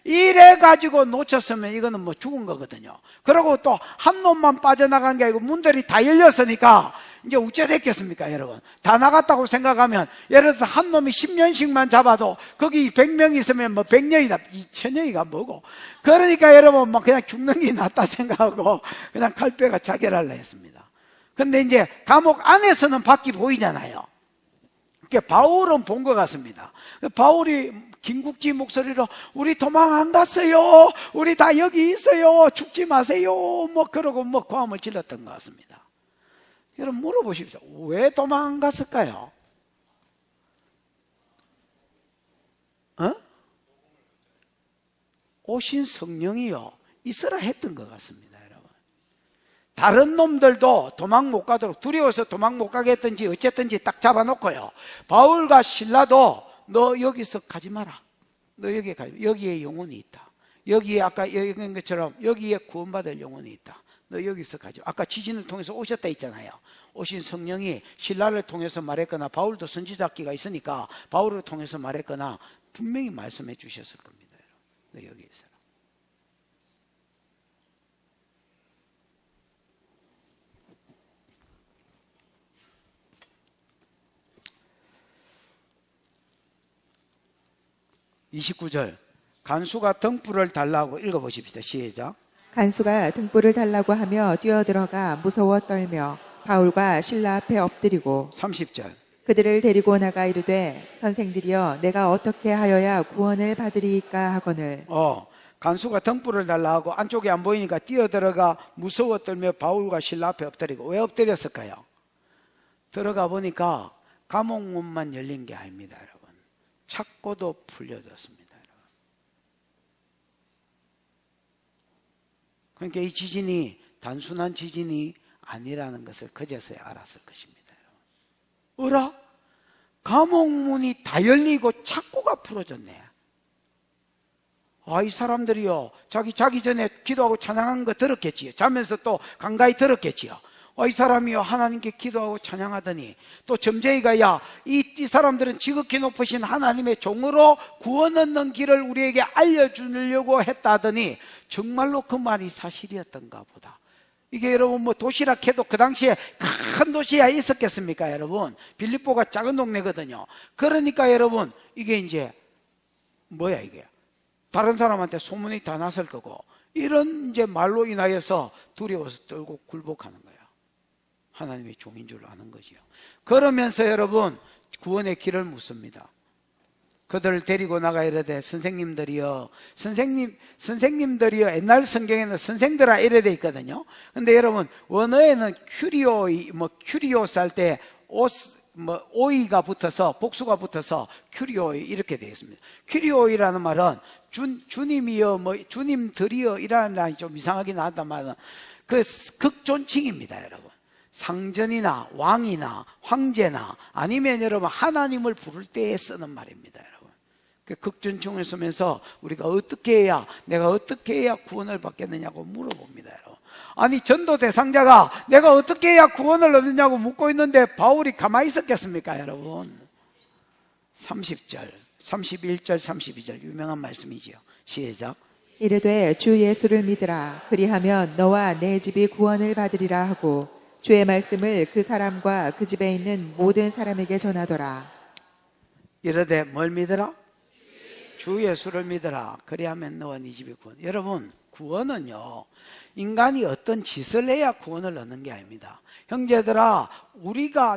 이래 가지고 놓쳤으면 이거는 뭐 죽은 거거든요. 그리고 또 한 놈만 빠져나간 게 아니고 문들이 다 열렸으니까 이제 어째 됐겠습니까, 여러분? 다 나갔다고 생각하면 예를 들어서 한 놈이 10년씩만 잡아도 거기 100명 있으면 뭐 100년이다, 2000년이가 뭐고. 그러니까 여러분 뭐 그냥 죽는 게 낫다 생각하고 그냥 칼빼가 자결하려 했습니다. 근데 이제 감옥 안에서는 밖이 보이잖아요. 그러니까 바울은 본 것 같습니다. 바울이 긴국지 목소리로 우리 도망 안 갔어요. 우리 다 여기 있어요. 죽지 마세요. 뭐 그러고 뭐 고함을 질렀던 것 같습니다. 여러분 물어보십시오. 왜 도망 안 갔을까요? 오신 성령이요 있으라 했던 것 같습니다, 여러분. 다른 놈들도 도망 못 가도록 두려워서 도망 못 가게 했든지 어쨌든지 딱 잡아놓고요. 바울과 실라도 너 여기서 가지 마라. 너 여기에 가. 여기에 영혼이 있다. 여기에 아까 얘기한 것처럼 여기에 구원받을 영혼이 있다. 너 여기서 가죠. 아까 지진을 통해서 오셨다 했잖아요. 오신 성령이 신라를 통해서 말했거나 바울도 선지자기가 있으니까 바울을 통해서 말했거나 분명히 말씀해 주셨을 겁니다. 너 여기 있어라. (29절) 간수가 등불을 달라고 읽어보십시다. 시작. 간수가 등불을 달라고 하며 뛰어들어가 무서워 떨며 바울과 신라 앞에 엎드리고 30절 그들을 데리고 나가 이르되 선생들이여 내가 어떻게 하여야 구원을 받으리이까 하거늘 간수가 등불을 달라 하고 안쪽에 안 보이니까 뛰어들어가 무서워 떨며 바울과 신라 앞에 엎드리고. 왜 엎드렸을까요? 들어가 보니까 감옥문만 열린 게 아닙니다, 여러분. 찾고도 풀려졌습니다, 여러분. 그러니까 이 지진이 단순한 지진이 아니라는 것을 그제서야 알았을 것입니다, 여러분. 어라? 감옥문이 다 열리고 찾고가 풀어졌네. 이 사람들이요, 자기 전에 기도하고 찬양한 거 들었겠지요. 자면서 또 간가히 들었겠지요. 이 사람이요, 하나님께 기도하고 찬양하더니 또 점쟁이가 이 사람들은 지극히 높으신 하나님의 종으로 구원 얻는 길을 우리에게 알려주려고 했다 하더니 정말로 그 말이 사실이었던가 보다. 이게 여러분 뭐 도시락 해도 그 당시에 큰 도시에 있었겠습니까, 여러분? 빌립보가 작은 동네거든요. 그러니까 여러분 이게 이제 뭐야 이게? 다른 사람한테 소문이 다 났을 거고 이런 이제 말로 인하여서 두려워서 떨고 굴복하는 거예요. 하나님의 종인 줄 아는 거지요. 그러면서 여러분 구원의 길을 묻습니다. 그들을 데리고 나가 이르되 선생님들이여, 선생님들이여, 옛날 성경에는 선생들아 이래 돼 있거든요. 근데 여러분 원어에는 큐리오스 할 때 오이가 붙어서 복수가 붙어서 큐리오이 이렇게 되어 있습니다. 큐리오이라는 말은 주님이여 주님들이여 이라는 말이 좀 이상하긴 하다만 그 극존칭입니다, 여러분. 상전이나 왕이나 황제나 아니면 여러분 하나님을 부를 때에 쓰는 말입니다, 여러분. 그 극존칭을 쓰면서 우리가 내가 어떻게 해야 구원을 받겠느냐고 물어봅니다, 여러분. 아니 전도 대상자가 내가 어떻게 해야 구원을 얻느냐고 묻고 있는데 바울이 가만히 있었겠습니까, 여러분? 30절, 31절, 32절 유명한 말씀이지요. 시작. 이르되 주 예수를 믿으라. 그리하면 너와 내 집이 구원을 받으리라 하고 주의 말씀을 그 사람과 그 집에 있는 모든 사람에게 전하더라. 이르되 뭘 믿으라? 주 예수를 믿으라. 그리하면 너와 네 집이 구원. 여러분 구원은요 인간이 어떤 짓을 해야 구원을 얻는 게 아닙니다. 형제들아,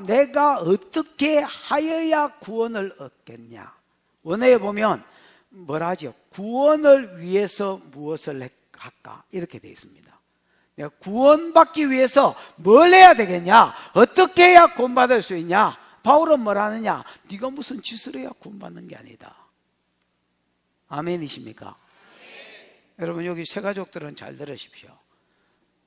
내가 어떻게 하여야 구원을 얻겠냐? 원어에 보면 뭐라 하죠? 구원을 위해서 무엇을 할까? 이렇게 되어 있습니다. 내가 구원받기 위해서 뭘 해야 되겠냐? 어떻게 해야 구원받을 수 있냐? 바울은 뭘 하느냐? 네가 무슨 짓을 해야 구원받는 게 아니다. 아멘이십니까? 여러분 여기 새 가족들은 잘 들으십시오.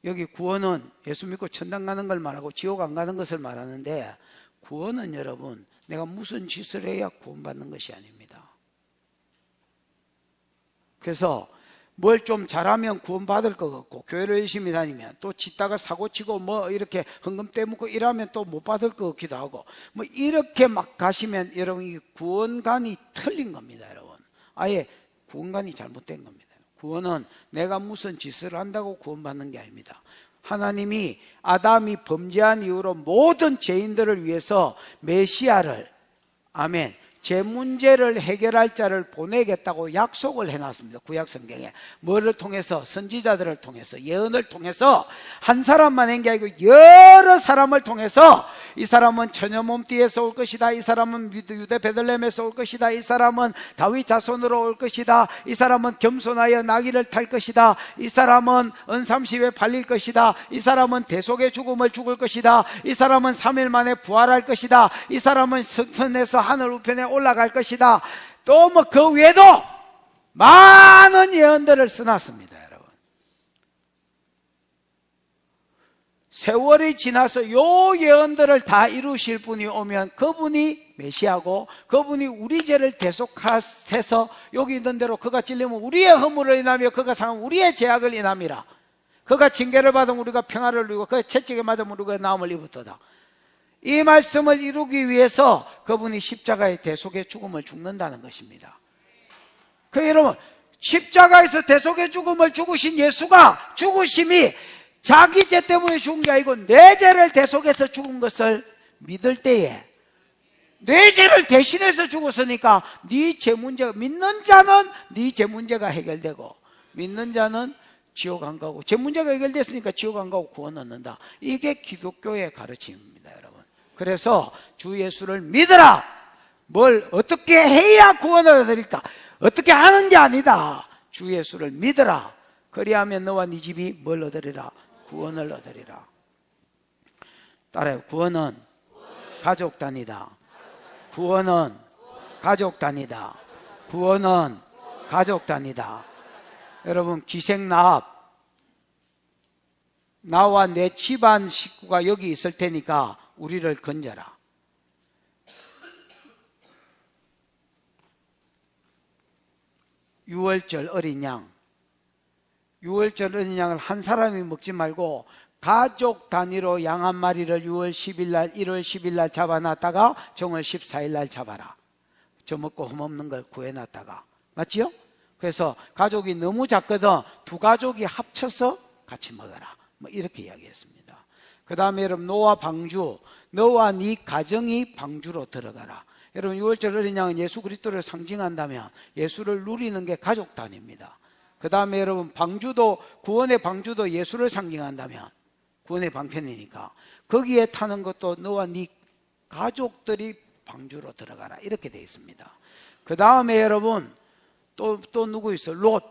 여기 구원은 예수 믿고 천당 가는 걸 말하고 지옥 안 가는 것을 말하는데, 구원은 여러분 내가 무슨 짓을 해야 구원받는 것이 아닙니다. 그래서 뭘 좀 잘하면 구원받을 것 같고, 교회를 열심히 다니면 또 짓다가 사고치고 뭐 이렇게 헌금 떼먹고 이러면 또 못 받을 것 같기도 하고, 뭐 이렇게 막 가시면 여러분 이 구원관이 틀린 겁니다. 여러분 아예 구원관이 잘못된 겁니다. 구원은 내가 무슨 짓을 한다고 구원받는 게 아닙니다. 하나님이 아담이 범죄한 이후로 모든 죄인들을 위해서 메시아를, 아멘, 제 문제를 해결할 자를 보내겠다고 약속을 해놨습니다. 구약성경에. 뭐를 통해서? 선지자들을 통해서, 예언을 통해서, 한 사람만 한 게 아니고 여러 사람을 통해서, 이 사람은 처녀 몸띠에서 올 것이다, 이 사람은 유대 베들레헴에서 올 것이다, 이 사람은 다윗 자손으로 올 것이다, 이 사람은 겸손하여 나귀를 탈 것이다, 이 사람은 은삼십에 팔릴 것이다, 이 사람은 대속의 죽음을 죽을 것이다, 이 사람은 3일 만에 부활할 것이다, 이 사람은 성천에서 하늘 우편에 올라갈 것이다. 또 뭐 그 외에도 많은 예언들을 써놨습니다. 여러분, 세월이 지나서 요 예언들을 다 이루실 분이 오면 그분이 메시아고, 그분이 우리 죄를 대속하셔서 여기 있는 대로 그가 찔리면 우리의 허물을 인하며 그가 상하면 우리의 죄악을 인함이라. 그가 징계를 받으면 우리가 평화를 누리고 그가 채찍에 맞으면 우리가 나음을 입었도다. 이 말씀을 이루기 위해서 그분이 십자가의 대속의 죽음을 죽는다는 것입니다. 그 여러분, 십자가에서 대속의 죽음을 죽으신 예수가 죽으심이 자기 죄 때문에 죽은 게 아니고 내 죄를 대속해서 죽은 것을 믿을 때에, 내 죄를 대신해서 죽었으니까 네 죄 문제가, 믿는 자는 네 죄 문제가 해결되고 믿는 자는 지옥 안 가고, 죄 문제가 해결됐으니까 지옥 안 가고 구원 얻는다. 이게 기독교의 가르침입니다. 그래서 주 예수를 믿으라. 뭘 어떻게 해야 구원을 얻으리까? 어떻게 하는 게 아니다. 주 예수를 믿으라. 그리하면 너와 네 집이 뭘 얻으리라? 구원을 얻으리라. 따라요. 구원은 가족 단위다. 구원은 가족 단위다. 구원은 가족 단위다. 여러분, 기생나합, 나와 내 집안 식구가 여기 있을 테니까 우리를 건져라. 유월절 어린 양, 유월절 어린 양을 한 사람이 먹지 말고 가족 단위로 양 한 마리를 6월 10일 날, 1월 10일 날 잡아놨다가 정월 14일 날 잡아라. 저 먹고 흠없는 걸 구해놨다가. 맞지요? 그래서 가족이 너무 작거든 두 가족이 합쳐서 같이 먹어라. 뭐 이렇게 이야기했습니다. 그 다음에 여러분, 노아 방주, 너와 네 가정이 방주로 들어가라. 여러분, 유월절 어린 양은 예수 그리스도를 상징한다면 예수를 누리는 게 가족 단위입니다. 그 다음에 여러분, 방주도, 구원의 방주도 예수를 상징한다면 구원의 방편이니까 거기에 타는 것도 너와 네 가족들이 방주로 들어가라. 이렇게 되어 있습니다. 그 다음에 여러분, 또 누구 있어? 롯.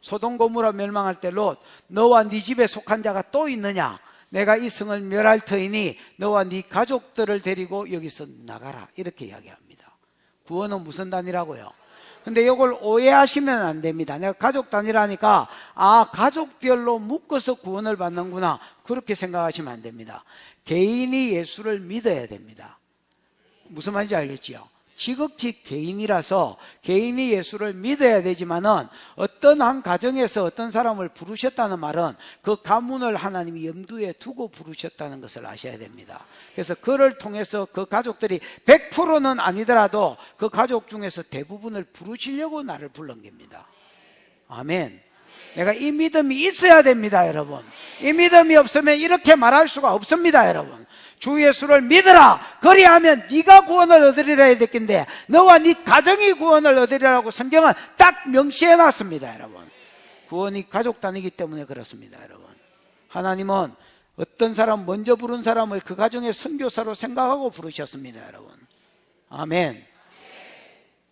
소돔 고모라 멸망할 때 롯, 너와 네 집에 속한 자가 또 있느냐? 내가 이 성을 멸할 터이니 너와 네 가족들을 데리고 여기서 나가라. 이렇게 이야기합니다. 구원은 무슨 단위라고요? 근데 이걸 오해하시면 안 됩니다. 내가 가족 단위라니까 가족별로 묶어서 구원을 받는구나, 그렇게 생각하시면 안 됩니다. 개인이 예수를 믿어야 됩니다. 무슨 말인지 알겠지요? 지극히 개인이라서 개인이 예수를 믿어야 되지만은 어떤 한 가정에서 어떤 사람을 부르셨다는 말은 그 가문을 하나님이 염두에 두고 부르셨다는 것을 아셔야 됩니다. 그래서 그를 통해서 그 가족들이 100%는 아니더라도 그 가족 중에서 대부분을 부르시려고 나를 불른 겁니다. 아멘. 내가 이 믿음이 있어야 됩니다, 여러분. 이 믿음이 없으면 이렇게 말할 수가 없습니다, 여러분. 주 예수를 믿으라. 그리하면 네가 구원을 얻으리라 해야 됐긴데 너와 네 가정이 구원을 얻으리라고 성경은 딱 명시해 놨습니다, 여러분. 구원이 가족 단위이기 때문에 그렇습니다, 여러분. 하나님은 어떤 사람 먼저 부른 사람을 그 가정의 선교사로 생각하고 부르셨습니다, 여러분. 아멘.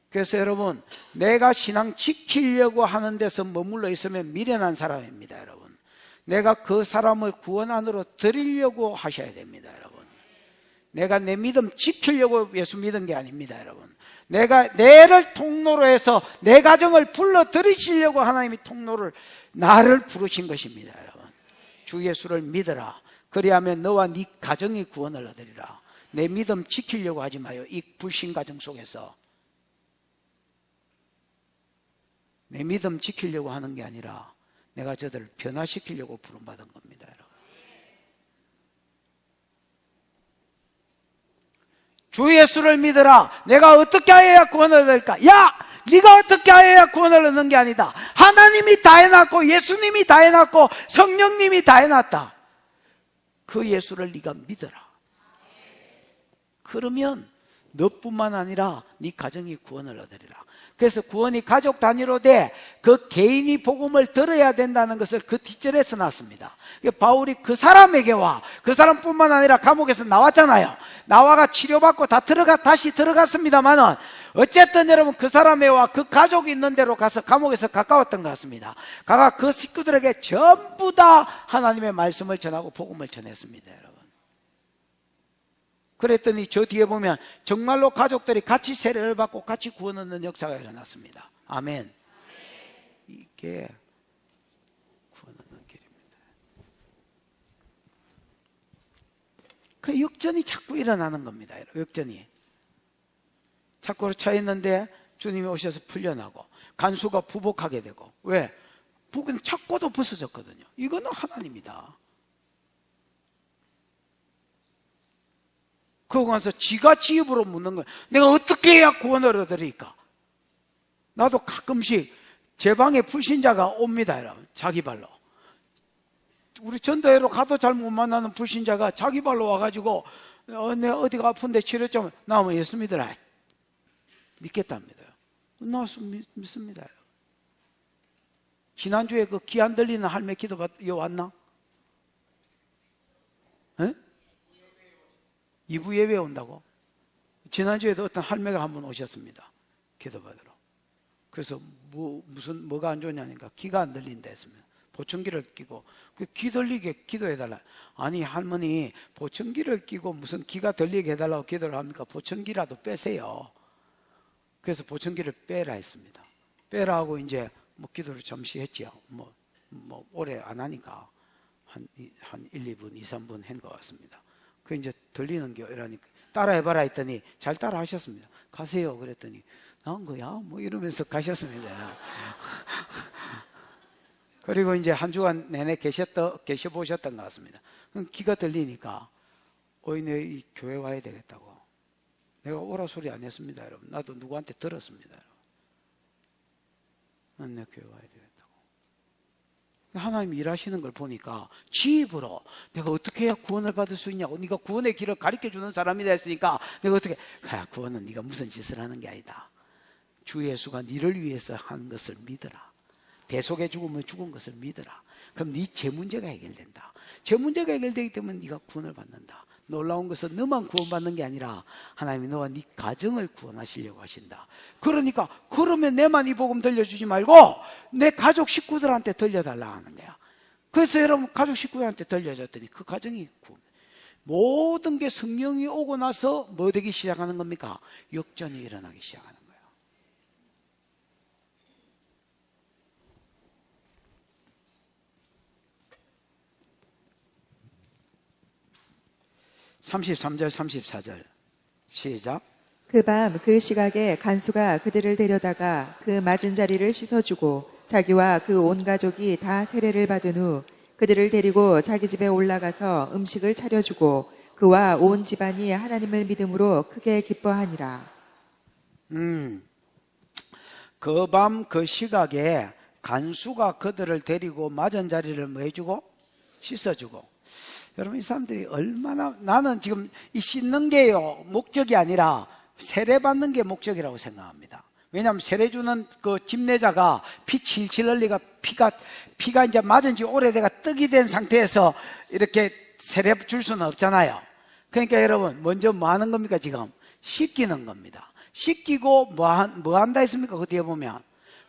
그래서 여러분, 내가 신앙 지키려고 하는 데서 머물러 있으면 미련한 사람입니다, 여러분. 내가 그 사람을 구원 안으로 드리려고 하셔야 됩니다, 여러분. 내가 내 믿음 지키려고 예수 믿은 게 아닙니다, 여러분. 내가 내를 통로로 해서 내 가정을 불러 들이시려고 하나님이 통로를, 나를 부르신 것입니다, 여러분. 주 예수를 믿어라. 그리하면 너와 네 가정이 구원을 얻으리라. 내 믿음 지키려고 하지 마요. 이 불신 가정 속에서. 내 믿음 지키려고 하는 게 아니라 내가 저들을 변화시키려고 부름받은 겁니다. 여러분. 주 예수를 믿어라. 내가 어떻게 해야 구원을 얻을까? 야! 네가 어떻게 해야 구원을 얻는 게 아니다. 하나님이 다 해놨고 예수님이 다 해놨고 성령님이 다 해놨다. 그 예수를 네가 믿어라. 그러면 너뿐만 아니라 네 가정이 구원을 얻으리라. 그래서 구원이 가족 단위로 돼 그 개인이 복음을 들어야 된다는 것을 그 뒷절에 써놨습니다. 바울이 그 사람에게 와, 그 사람뿐만 아니라 감옥에서 나왔잖아요. 나와가 치료받고 다시 들어갔습니다만은 어쨌든 여러분 그 사람에 와 그 가족이 있는 데로 가서 감옥에서 가까웠던 것 같습니다. 가가 그 식구들에게 전부 다 하나님의 말씀을 전하고 복음을 전했습니다. 여러분. 그랬더니 저 뒤에 보면 정말로 가족들이 같이 세례를 받고 같이 구원 얻는 역사가 일어났습니다. 아멘. 이게 구원 얻는 길입니다. 그 역전이 자꾸 일어나는 겁니다. 역전이. 자꾸 차였는데 주님이 오셔서 풀려나고 간수가 부복하게 되고. 왜? 북은 찾고도 부서졌거든요. 이거는 하나님이다. 그거 가서 지가 지 입으로 묻는 거예요. 내가 어떻게 해야 구원을 얻으리까? 나도 가끔씩 제 방에 불신자가 옵니다. 여러분. 자기 발로. 우리 전도회로 가도 잘 못 만나는 불신자가 자기 발로 와가지고 내가 어디가 아픈데 치료 좀 나오면 예수 믿으라. 믿겠답니다. 나와서 믿습니다. 지난주에 그 귀 안 들리는 할매 기도 왔나? 에? 2부 예배에 온다고? 지난주에도 어떤 할매가 한 번 오셨습니다. 기도받으러. 그래서 뭐가 안 좋냐니까 귀가 안 들린다 했습니다. 보청기를 끼고 귀 들리게 기도해달라. 아니 할머니 보청기를 끼고 무슨 귀가 들리게 해달라고 기도를 합니까? 보청기라도 빼세요. 그래서 보청기를 빼라 했습니다. 빼라 하고 이제 뭐 기도를 잠시 했지요. 뭐 오래 안 하니까 한 1, 2분, 2, 3분 한 것 같습니다. 그 이제 들리는 게 이러니까 따라해봐라 했더니 잘 따라 하셨습니다. 가세요 그랬더니 나은 거야 뭐 이러면서 가셨습니다. 그리고 이제 한 주간 내내 계셔보셨던 것 같습니다. 귀가 들리니까 내 이 교회 와야 되겠다고. 내가 오라 소리 안 했습니다 여러분. 나도 누구한테 들었습니다 여러분. 내 교회 와야 되겠다고. 하나님이 일하시는 걸 보니까 지 입으로 내가 어떻게 해야 구원을 받을 수 있냐고. 네가 구원의 길을 가르쳐주는 사람이다 했으니까 내가 어떻게 구원은 네가 무슨 짓을 하는 게 아니다. 주 예수가 네를 위해서 한 것을 믿어라. 대속의 죽음을 죽은 것을 믿어라. 그럼 네 제 문제가 해결된다. 제 문제가 해결되기 때문에 네가 구원을 받는다. 놀라운 것은 너만 구원받는 게 아니라 하나님이 너와 네 가정을 구원하시려고 하신다. 그러니까 그러면 내만 이 복음 들려주지 말고 내 가족 식구들한테 들려달라 하는 거야. 그래서 여러분 가족 식구들한테 들려줬더니 그 가정이 구원. 모든 게 성령이 오고 나서 뭐 되기 시작하는 겁니까? 역전이 일어나기 시작하는 거예요. 33절 34절 시작. 그 밤 그 시각에 간수가 그들을 데려다가 그 맞은 자리를 씻어주고 자기와 그 온 가족이 다 세례를 받은 후 그들을 데리고 자기 집에 올라가서 음식을 차려주고 그와 온 집안이 하나님을 믿음으로 크게 기뻐하니라. 그 밤 그 시각에 간수가 그들을 데리고 맞은 자리를 뭐 해주고 씻어주고. 여러분 이 사람들이 얼마나 나는 지금 이 씻는 게요 목적이 아니라 세례 받는 게 목적이라고 생각합니다. 왜냐하면 세례 주는 그 집례자가 피 칠칠 흘리가 피가 이제 맞은 지 오래돼가 떡이 된 상태에서 이렇게 세례 줄 수는 없잖아요. 그러니까 여러분 먼저 뭐 하는 겁니까? 지금 씻기는 겁니다. 씻기고 뭐 한다 했습니까? 그 뒤에 보면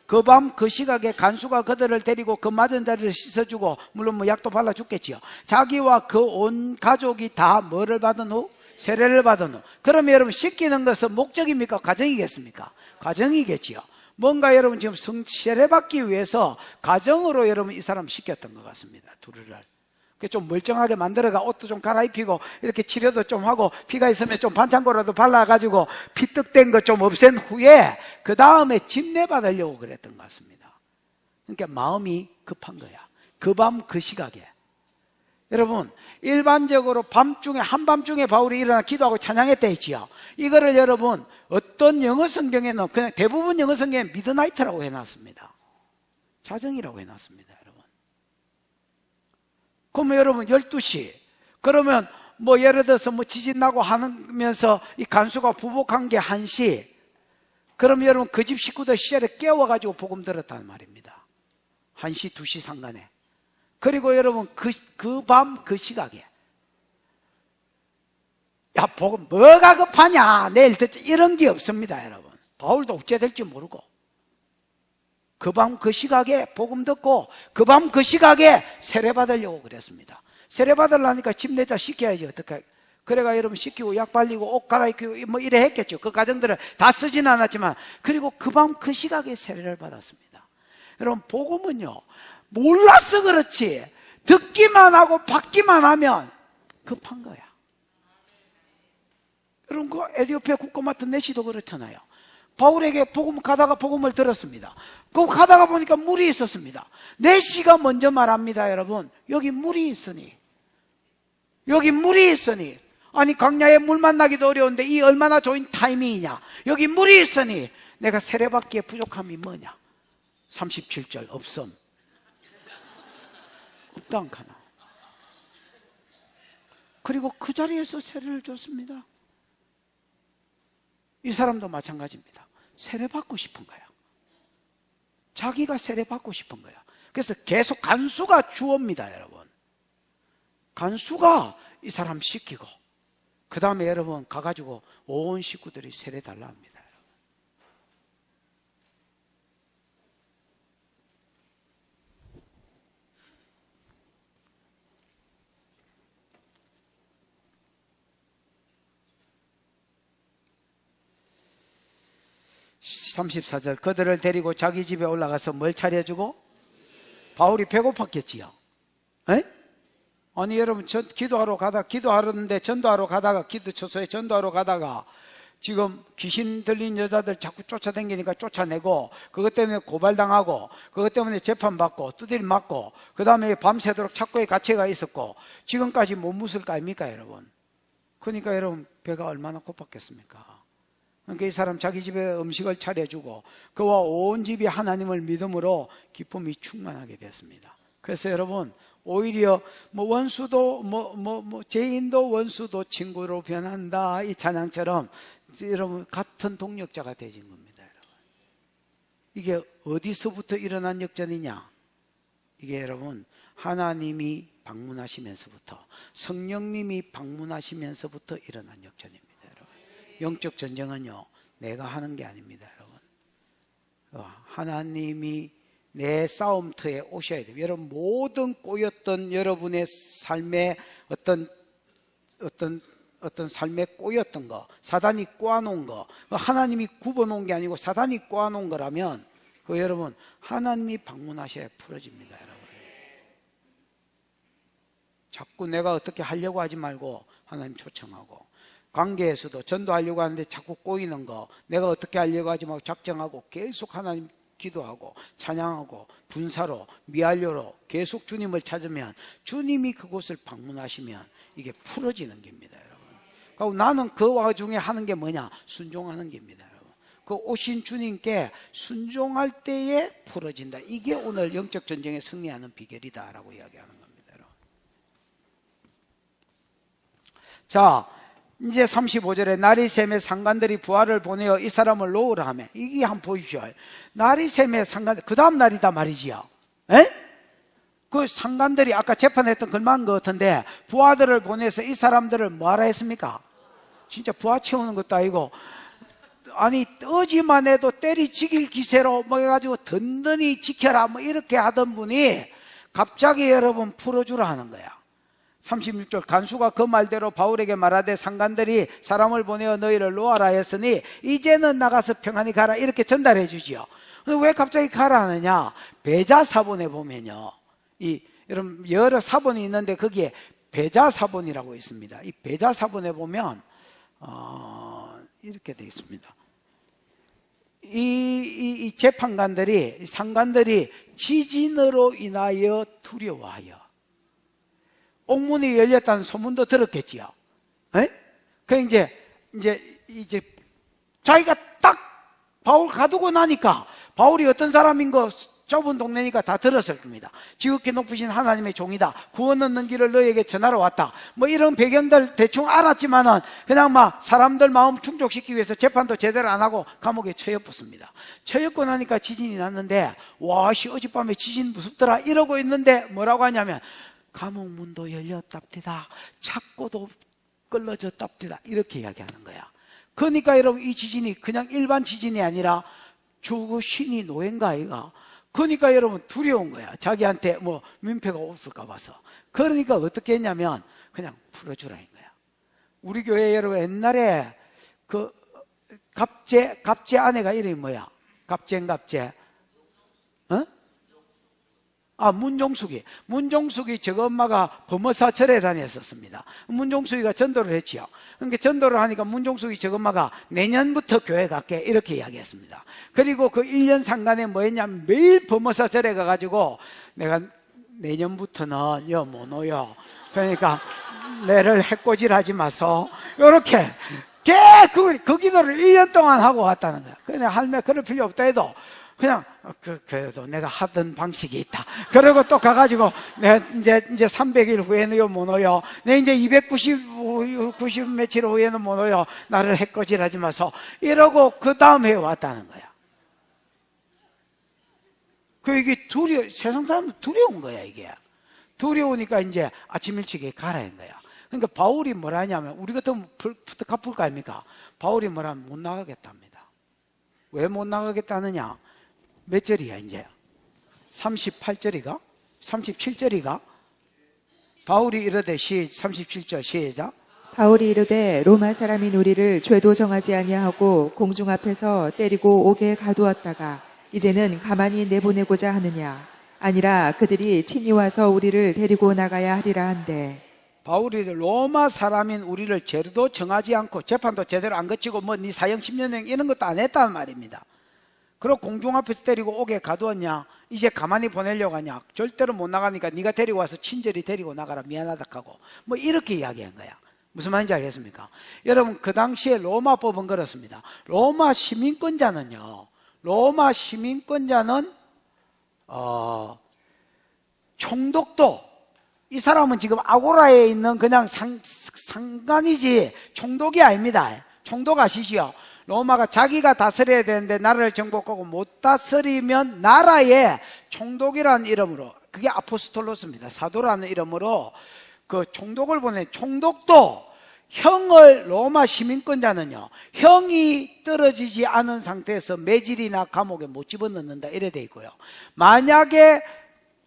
그 밤 그 시각에 간수가 그들을 데리고 그 맞은 자리를 씻어주고 물론 뭐 약도 발라줬겠지요. 자기와 그 온 가족이 다 뭐를 받은 후? 세례를 받은 후. 그러면 여러분 씻기는 것은 목적입니까? 가정이겠습니까? 가정이겠지요. 뭔가 여러분 지금 세례 받기 위해서 가정으로 여러분 이 사람 씻겼던 것 같습니다. 둘을. 좀 멀쩡하게 만들어가 옷도 좀 갈아입히고 이렇게 치료도 좀 하고 피가 있으면 좀 반창고라도 발라가지고 피떡된 거 좀 없앤 후에 그 다음에 집내받으려고 그랬던 것 같습니다. 그러니까 마음이 급한 거야. 그 밤 그 시각에. 여러분, 일반적으로 밤중에 한밤중에 바울이 일어나 기도하고 찬양했다 했지요. 이거를 여러분 어떤 영어 성경에는 그냥 대부분 영어 성경에 미드나이트라고 해놨습니다. 자정이라고 해놨습니다. 여러분. 그러면 여러분 12시 그러면 뭐 예를 들어서 뭐 지진 나고 하면서 이 간수가 부복한 게 1시, 그러면 여러분 그 집 식구들 시절에 깨워가지고 복음 들었다는 말입니다. 1시 2시 상간에. 그리고 여러분 그 밤 그 시각에 야 복음 뭐가 급하냐 내일 듣지 이런 게 없습니다. 여러분 바울도 어째 될지 모르고 그 밤 그 시각에 복음 듣고 그 밤 그 시각에 세례 받으려고 그랬습니다. 세례 받으려니까 집 내자 씻겨야지 어떡해. 그래가 여러분 씻기고 약 발리고 옷 갈아입히고 뭐 이래 했겠죠. 그 과정들을 다 쓰진 않았지만 그리고 그 밤 그 시각에 세례를 받았습니다. 여러분 복음은요 몰라서 그렇지 듣기만 하고 받기만 하면 급한 거야. 여러분 그 에티오피아 국고 맡은 내시도 그렇잖아요. 바울에게 복음 가다가 복음을 들었습니다. 그 가다가 보니까 물이 있었습니다. 내시가 먼저 말합니다. 여러분 여기 물이 있으니 아니 광야에 물 만나기도 어려운데 이 얼마나 좋은 타이밍이냐. 여기 물이 있으니 내가 세례받기에 부족함이 뭐냐. 37절 없음. 없다 않카나. 그리고 그 자리에서 세례를 줬습니다. 이 사람도 마찬가지입니다. 세례받고 싶은 거야. 자기가 세례받고 싶은 거야. 그래서 계속 간수가 주어입니다. 여러분 간수가 이 사람 시키고 그 다음에 여러분 가가지고 온 식구들이 세례 달라 합니다. 34절 그들을 데리고 자기 집에 올라가서 뭘 차려주고? 바울이 배고팠겠지요. 에? 아니 여러분 기도하는데 전도하러 가다가 기도처소에 전도하러 가다가 지금 귀신 들린 여자들 자꾸 쫓아다니니까 쫓아내고 그것 때문에 고발당하고 그것 때문에 재판받고 두드림 맞고 그 다음에 밤새도록 착고에 갇혀가 있었고 지금까지 못 묻을 거 아닙니까 여러분? 그러니까 여러분 배가 얼마나 고팠겠습니까? 그러니까 이 사람 자기 집에 음식을 차려주고 그와 온 집이 하나님을 믿음으로 기쁨이 충만하게 됐습니다. 그래서 여러분 오히려 뭐 원수도 죄인도 원수도 친구로 변한다 이 찬양처럼 여러분 같은 동력자가 되진 겁니다. 여러분 이게 어디서부터 일어난 역전이냐? 이게 여러분 하나님이 방문하시면서부터 성령님이 방문하시면서부터 일어난 역전입니다. 영적 전쟁은요 내가 하는 게 아닙니다. 여러분 하나님이 내 싸움터에 오셔야 돼요. 여러분 모든 꼬였던 여러분의 삶의 어떤 삶에 꼬였던 거 사단이 꼬아놓은 거 하나님이 굽어놓은 게 아니고 사단이 꼬아놓은 거라면 그 여러분 하나님이 방문하셔야 풀어집니다. 여러분 자꾸 내가 어떻게 하려고 하지 말고 하나님 초청하고 관계에서도 전도하려고 하는데 자꾸 꼬이는 거 내가 어떻게 하려고 하지 말고 작정하고 계속 하나님 기도하고 찬양하고 분사로 미완료로 계속 주님을 찾으면 주님이 그곳을 방문하시면 이게 풀어지는 겁니다. 여러분 그리고 나는 그 와중에 하는 게 뭐냐? 순종하는 겁니다. 여러분 그 오신 주님께 순종할 때에 풀어진다. 이게 오늘 영적 전쟁에 승리하는 비결이다 라고 이야기하는 겁니다. 여러분. 자 이제 35절에 나리샘의 상관들이 부하를 보내어 이 사람을 놓으라 하며 이게 한번 보십시오. 나리샘의 상관들 그 다음 날이다 말이지요. 에? 그 상관들이 아까 재판했던 글만 것 같은데 부하들을 보내서 이 사람들을 뭐하라 했습니까? 진짜 부하 채우는 것도 아니고 아니 어지만 해도 때리 죽일 기세로 뭐 해가지고 든든히 지켜라 뭐 이렇게 하던 분이 갑자기 여러분 풀어주라 하는 거야. 36절 간수가 그 말대로 바울에게 말하되 상관들이 사람을 보내어 너희를 놓아라 했으니 이제는 나가서 평안히 가라 이렇게 전달해 주지요. 왜 갑자기 가라 하느냐? 배자사본에 보면요 이 여러분 여러 사본이 있는데 거기에 배자사본이라고 있습니다. 이 배자사본에 보면 이렇게 되어 있습니다. 이 재판관들이 상관들이 지진으로 인하여 두려워하여 옥문이 열렸다는 소문도 들었겠지요. 그 이제 자기가 딱 바울 가두고 나니까 바울이 어떤 사람인 거 좁은 동네니까 다 들었을 겁니다. 지극히 높으신 하나님의 종이다. 구원 얻는 길을 너에게 전하러 왔다. 뭐 이런 배경들 대충 알았지만은 그냥 막 사람들 마음 충족시키기 위해서 재판도 제대로 안 하고 감옥에 처해붙습니다. 처해고 나니까 지진이 났는데 와씨 어젯밤에 지진 무섭더라 이러고 있는데 뭐라고 하냐면 감옥 문도 열렸답니다. 창고도 끌어졌답니다. 이렇게 이야기하는 거야. 그러니까 여러분 이 지진이 그냥 일반 지진이 아니라 주 신이 노예인가 아이가. 그러니까 여러분 두려운 거야. 자기한테 뭐 민폐가 없을까 봐서. 그러니까 어떻게 했냐면 그냥 풀어주라는 거야. 우리 교회 여러분 옛날에 그 갑제 아내가 이름이 뭐야? 갑제 문종숙이 저거 엄마가 범어사 절에 다녔었습니다. 문종숙이가 전도를 했지요. 그러니까 전도를 하니까 문종숙이 저거 엄마가 내년부터 교회 갈게 이렇게 이야기했습니다. 그리고 그 1년 상간에 뭐 했냐면 매일 범어사 절에 가가지고 내가 내년부터는 못 그러니까 내를 해코지하지 마소 이렇게 그 기도를 1년 동안 하고 왔다는 거야. 그냥 할매 그럴 필요 없다 해도 그냥 그래도 내가 하던 방식이 있다. 그리고 또 가가지고 내가 이제 300일 후에는 못 오요. 내 이제 90 며칠 후에는 못 오요. 나를 해코지하지 마소. 이러고 그 다음에 왔다는 거야. 이게 세상 사람은 두려운 거야 이게. 두려우니까 이제 아침 일찍에 가라는 거야. 그러니까 바울이 뭐라 하냐면 우리 같으면 갚을 거 아닙니까? 바울이 뭐라 하면 못 나가겠답니다. 왜 못 나가겠다느냐? 몇 절이야 이제? 38절이가? 37절이가? 바울이 이르되 37절 시작. 바울이 이르되 로마 사람인 우리를 죄도 정하지 아니하고 공중 앞에서 때리고 옥에 가두었다가 이제는 가만히 내보내고자 하느냐? 아니라 그들이 친히 와서 우리를 데리고 나가야 하리라 한데. 바울이 로마 사람인 우리를 죄도 정하지 않고 재판도 제대로 안 거치고 뭐 네 사형 10년형 이런 것도 안 했다는 말입니다. 그리고 공중 앞에서 때리고 옥에 가두었냐? 이제 가만히 보내려고 하냐? 절대로 못 나가니까 네가 데리고 와서 친절히 데리고 나가라 미안하다 하고 뭐 이렇게 이야기한 거야. 무슨 말인지 알겠습니까? 여러분 그 당시에 로마법은 그렇습니다. 로마 시민권자는 총독도 이 사람은 지금 아고라에 있는 그냥 상관이지 총독이 아닙니다. 총독 아시죠? 로마가 자기가 다스려야 되는데 나라를 정복하고 못 다스리면 나라의 총독이라는 이름으로 그게 아포스톨로스입니다. 사도라는 이름으로 그 총독을 보내. 총독도 형을 로마 시민권자는요 형이 떨어지지 않은 상태에서 매질이나 감옥에 못 집어넣는다 이래 돼 있고요. 만약에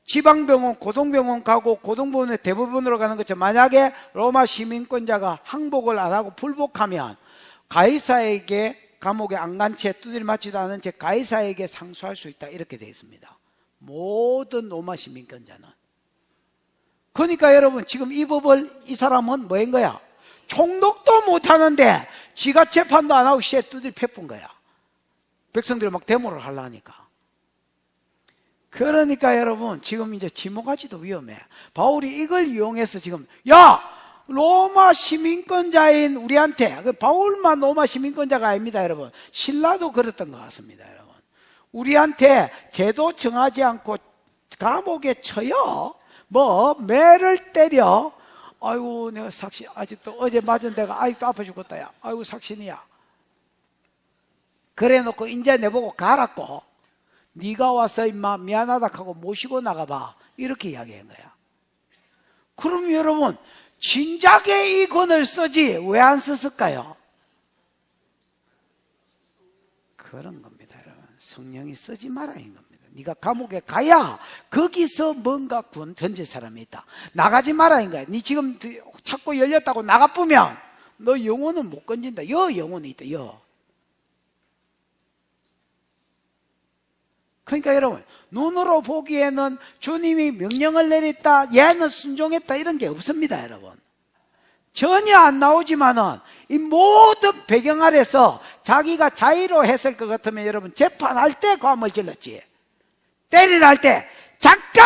지방병원, 고등병원 가고 고등병원에 대법원으로 가는 것처럼 만약에 로마 시민권자가 항복을 안 하고 불복하면 가이사에게 감옥에 안 간 채 두드려 맞지도 않은 채 가이사에게 상수할 수 있다 이렇게 되어 있습니다. 모든 로마 시민권자는. 그러니까 여러분 지금 이 법을 이 사람은 뭐인 거야? 총독도 못하는데 지가 재판도 안 하고 시에 두드려 패푼 거야. 백성들이 막 데모를 하려니까. 그러니까 여러분 지금 이제 지목하지도 위험해. 바울이 이걸 이용해서 지금 로마 시민권자인 우리한테, 바울만 로마 시민권자가 아닙니다 여러분. 신라도 그랬던 것 같습니다 여러분. 우리한테 죄도 정하지 않고 감옥에 쳐요. 뭐 매를 때려. 아이고 내가 삭신 아직도 어제 맞은 데가 아직도 아파 죽겠다 야. 아이고 삭신이야. 그래 놓고 이제 내보고 가라고. 네가 와서 임마 미안하다 하고 모시고 나가봐 이렇게 이야기한 거야. 그럼 여러분 진작에 이 권을 쓰지 왜 안 썼을까요? 그런 겁니다 여러분. 성령이 쓰지 말라는 겁니다. 네가 감옥에 가야 거기서 뭔가 구원 던질 사람이 있다. 나가지 말라는 거야. 네 지금 찾고 열렸다고 나가쁘면 너 영혼은 못 건진다. 영혼이 있다. 그러니까 여러분, 눈으로 보기에는 주님이 명령을 내렸다, 얘는 순종했다, 이런 게 없습니다, 여러분. 전혀 안 나오지만은 이 모든 배경 아래서 자기가 자의로 했을 것 같으면 여러분, 재판할 때 고함을 질렀지. 때리라 할 때, 잠깐!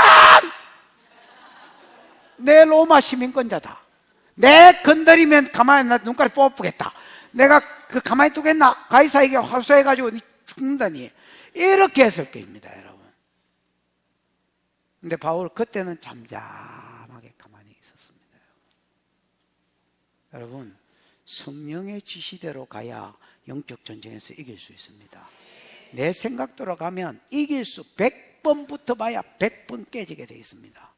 내 로마 시민권자다. 내 건드리면 가만히 나 눈깔 뽑아보겠다. 내가 그 가만히 두겠나? 가이사에게 화소해가지고 죽는다니. 이렇게 했을 겁니다, 여러분. 근데 바울 그때는 잠잠하게 가만히 있었습니다. 여러분, 성령의 지시대로 가야 영적 전쟁에서 이길 수 있습니다. 내 생각대로 가면 이길 수 100번 붙어봐야 100번 깨지게 되어 있습니다.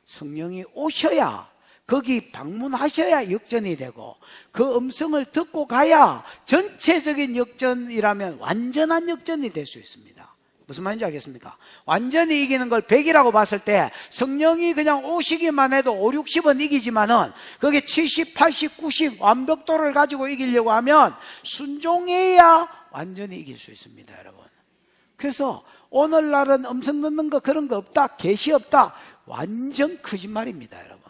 성령이 오셔야, 거기 방문하셔야 역전이 되고, 그 음성을 듣고 가야 전체적인 역전이라면 완전한 역전이 될 수 있습니다. 무슨 말인지 알겠습니까? 완전히 이기는 걸 100이라고 봤을 때 성령이 그냥 오시기만 해도 5, 60은 이기지만은 그게 70, 80, 90 완벽도를 가지고 이기려고 하면 순종해야 완전히 이길 수 있습니다, 여러분. 그래서 오늘날은 음성 듣는 거 그런 거 없다, 계시 없다, 완전 거짓말입니다, 여러분.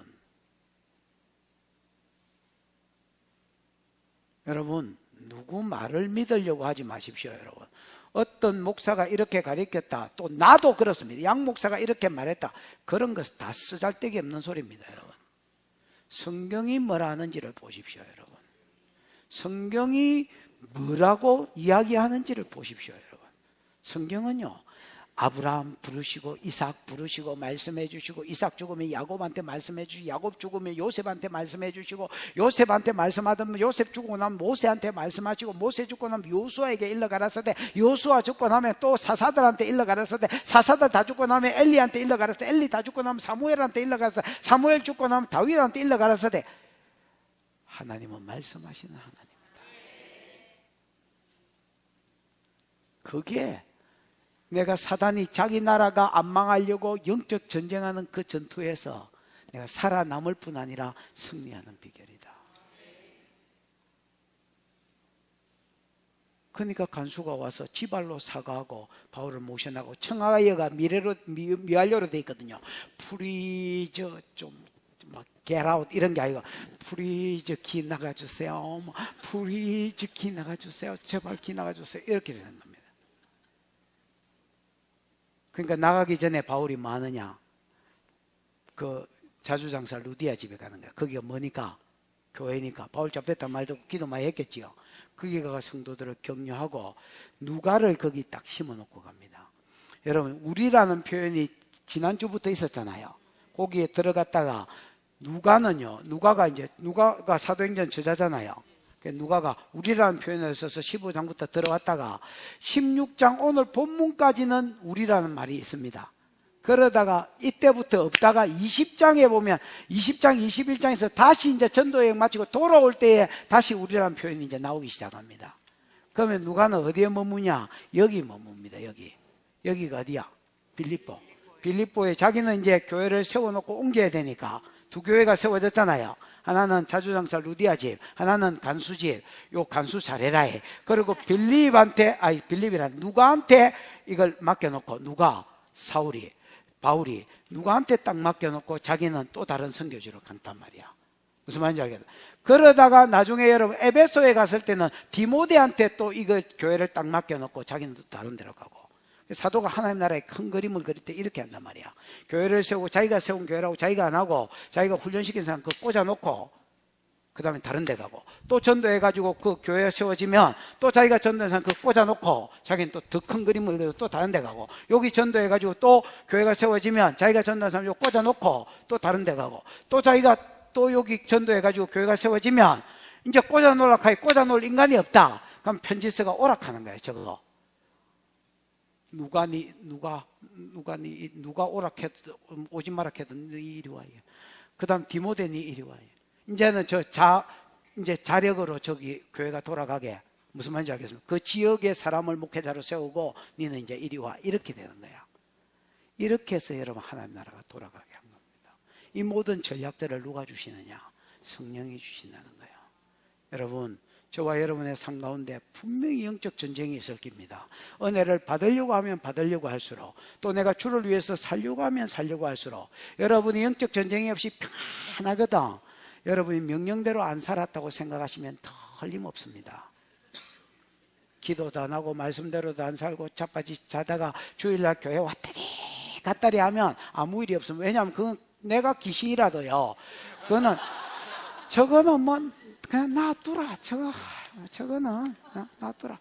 여러분, 누구 말을 믿으려고 하지 마십시오, 여러분. 어떤 목사가 이렇게 가르쳤다, 또 나도 그렇습니다. 양 목사가 이렇게 말했다, 그런 것 다 쓰잘데기 없는 소리입니다, 여러분. 성경이 뭐라 하는지를 보십시오, 여러분. 성경이 뭐라고 이야기하는지를 보십시오, 여러분. 성경은요, 아브라함 부르시고 이삭 부르시고 말씀해 주시고, 이삭 죽으면 야곱한테 말씀해 주시고, 야곱 죽으면 요셉한테 말씀해 주시고, 요셉한테 말씀하던 요셉 죽고 나면 모세한테 말씀하시고, 모세 죽고 나면 요수아에게 일러 가라사대, 요수아 죽고 나면 또 사사들한테 일러 가라사대, 사사들 다 죽고 나면 엘리한테 일러 가라사대, 엘리 다 죽고 나면 사무엘한테 일러 가라사대, 사무엘 죽고 나면 다윗한테 일러 가라사대. 하나님은 말씀하시는 하나님입니다. 그게 내가 사단이 자기 나라가 안 망하려고 영적 전쟁하는 그 전투에서 내가 살아남을 뿐 아니라 승리하는 비결이다. 그러니까 간수가 와서 지발로 사과하고 바울을 모셔나고, 청하여가 미완료로 돼 있거든요. 프리저 막 get out 이런 게 아니고, 프리저 기 나가주세요, 프리저 기 나가주세요, 제발 기 나가주세요, 이렇게 되는 겁니다. 그러니까 나가기 전에 바울이 뭐 하느냐, 그 자주장사 루디아 집에 가는 거야. 거기가 뭐니까? 교회니까. 바울 잡혔단 말 듣고 기도 많이 했겠지요. 거기 가서 성도들을 격려하고 누가를 거기 딱 심어놓고 갑니다. 여러분, 우리라는 표현이 지난주부터 있었잖아요. 거기에 들어갔다가 누가가 사도행전 저자잖아요. 누가가 우리라는 표현을 써서 15장부터 들어왔다가 16장 오늘 본문까지는 우리라는 말이 있습니다. 그러다가 이때부터 없다가 20장에 보면 20장, 21장에서 다시 이제 전도여행 마치고 돌아올 때에 다시 우리라는 표현이 이제 나오기 시작합니다. 그러면 누가는 어디에 머무냐? 여기 머뭅니다. 여기가 어디야? 빌립보에 자기는 이제 교회를 세워놓고 옮겨야 되니까 두 교회가 세워졌잖아요. 하나는 자주장사 루디아 집, 하나는 간수 집. 요 간수 잘해라 해. 그리고 누가한테 이걸 맡겨놓고, 바울이 누가한테 딱 맡겨놓고 자기는 또 다른 선교지로 간단 말이야. 무슨 말인지 알겠다. 그러다가 나중에 여러분 에베소에 갔을 때는 디모데한테 또 이거 교회를 딱 맡겨놓고 자기는 또 다른 데로 가고. 사도가 하나님 나라의 큰 그림을 그릴 때 이렇게 한단 말이야. 교회를 세우고, 자기가 세운 교회라고 자기가 안 하고, 자기가 훈련시킨 사람 그거 꽂아놓고, 그 다음에 다른 데 가고, 또 전도해가지고 그 교회가 세워지면 또 자기가 전도한 사람 그거 꽂아놓고, 자기는 또 더 큰 그림을 그리고 또 다른 데 가고, 여기 전도해가지고 또 교회가 세워지면 자기가 전도한 사람 이거 꽂아놓고 또 다른 데 가고, 또 자기가 또 여기 전도해가지고 교회가 세워지면 이제 꽂아놓을 인간이 없다. 그럼 편지서가 오락하는 거예요, 저거. 누가 오락해도 오지 마라 해도 네 이리 와요. 그 다음 디모데 네 이리 와요. 이제는 이제 자력으로 저기 교회가 돌아가게. 무슨 말인지 알겠습니까? 그 지역의 사람을 목회자로 세우고 니는 이제 이리 와. 이렇게 되는 거야. 이렇게 해서 여러분 하나님 나라가 돌아가게 한 겁니다. 이 모든 전략들을 누가 주시느냐? 성령이 주신다는 거예요. 여러분, 저와 여러분의 삶 가운데 분명히 영적 전쟁이 있을 겁니다. 은혜를 받으려고 하면 받으려고 할수록, 또 내가 주를 위해서 살려고 하면 살려고 할수록 여러분이 영적 전쟁이 없이 평안하거든. 여러분이 명령대로 안 살았다고 생각하시면 틀림없습니다. 기도도 안 하고 말씀대로도 안 살고 자빠지 자다가 주일날 교회 왔다리 갔다리 하면 아무 일이 없습니다. 왜냐하면 그건 내가 귀신이라도요, 저거는 뭐 그냥 놔두라. 저거는 놔두라.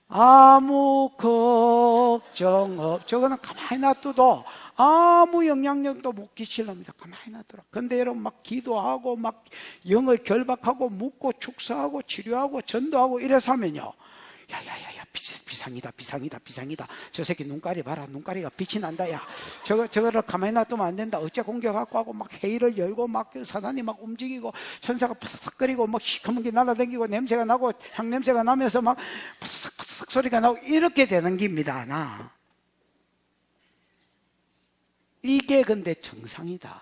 아무 걱정 없. 저거는 가만히 놔둬도 아무 영향력도 못 끼칠랍니다. 가만히 놔두라. 근데 여러분 막 기도하고 막 영을 결박하고 묻고 축사하고 치료하고 전도하고 이래서 하면요, 야야야야, 비상이다. 저 새끼 눈깔이 봐라. 눈깔이가 빛이 난다. 야, 저거를 가만히 놔두면 안 된다. 어째 공격하고 하고 막 회의를 열고 막 사단이 막 움직이고 천사가 푸석거리고 막 시커먼 게 날아다니고 냄새가 나고 향 냄새가 나면서 막 푸석푸석 소리가 나고 이렇게 되는 겁니다. 이게 근데 정상이다.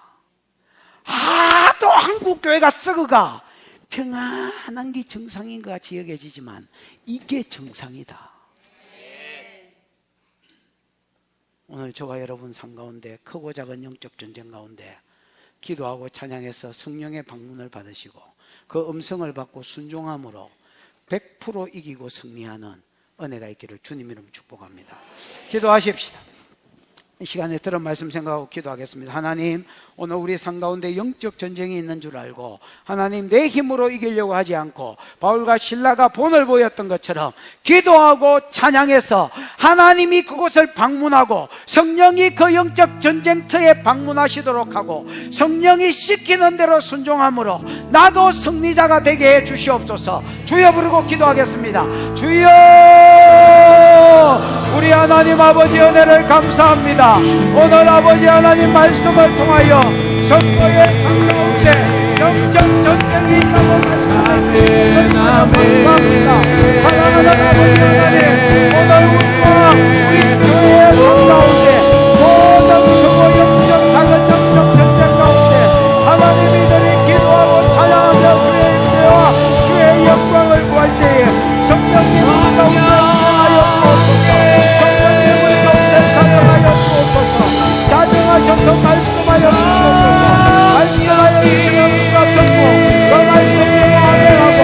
또 한국 교회가 썩어가 평안한 게 정상인 것 같이 여겨지지만 이게 정상이다. 오늘 저와 여러분 삶 가운데 크고 작은 영적 전쟁 가운데 기도하고 찬양해서 성령의 방문을 받으시고 그 음성을 받고 순종함으로 100% 이기고 승리하는 은혜가 있기를 주님 이름 축복합니다. 기도하십시다. 이 시간에 들은 말씀 생각하고 기도하겠습니다. 하나님, 오늘 우리 삶 가운데 영적 전쟁이 있는 줄 알고 하나님 내 힘으로 이기려고 하지 않고 바울과 실라가 본을 보였던 것처럼 기도하고 찬양해서 하나님이 그곳을 방문하고 성령이 그 영적 전쟁터에 방문하시도록 하고 성령이 시키는 대로 순종함으로 나도 승리자가 되게 해 주시옵소서. 주여 부르고 기도하겠습니다. 주여, 우리 하나님 아버지 은혜를 감사합니다. 오늘 아버지 하나님 말씀을 통하여 선거의 상 가운데 영적 전쟁이 있다고 말씀해 주셔서 감사합니다. 사랑하는 아버지 하나님, 오늘 우리와 우리 교회의 상 가운데 모든 크고 영적 작은 영적 전쟁 가운데 하나님 이들이 기도하고 찬양하며 주의 임재와 주의 영광을 구할 때에 성령님 우리 가운데 운행하여 주옵소서. 성령님 우리 가운데 사랑하여 주옵소서. 자정하셔서 말씀하여 주시옵소서. 말씀하여 주시는 누가 듣고 그 말씀으로 아멘하고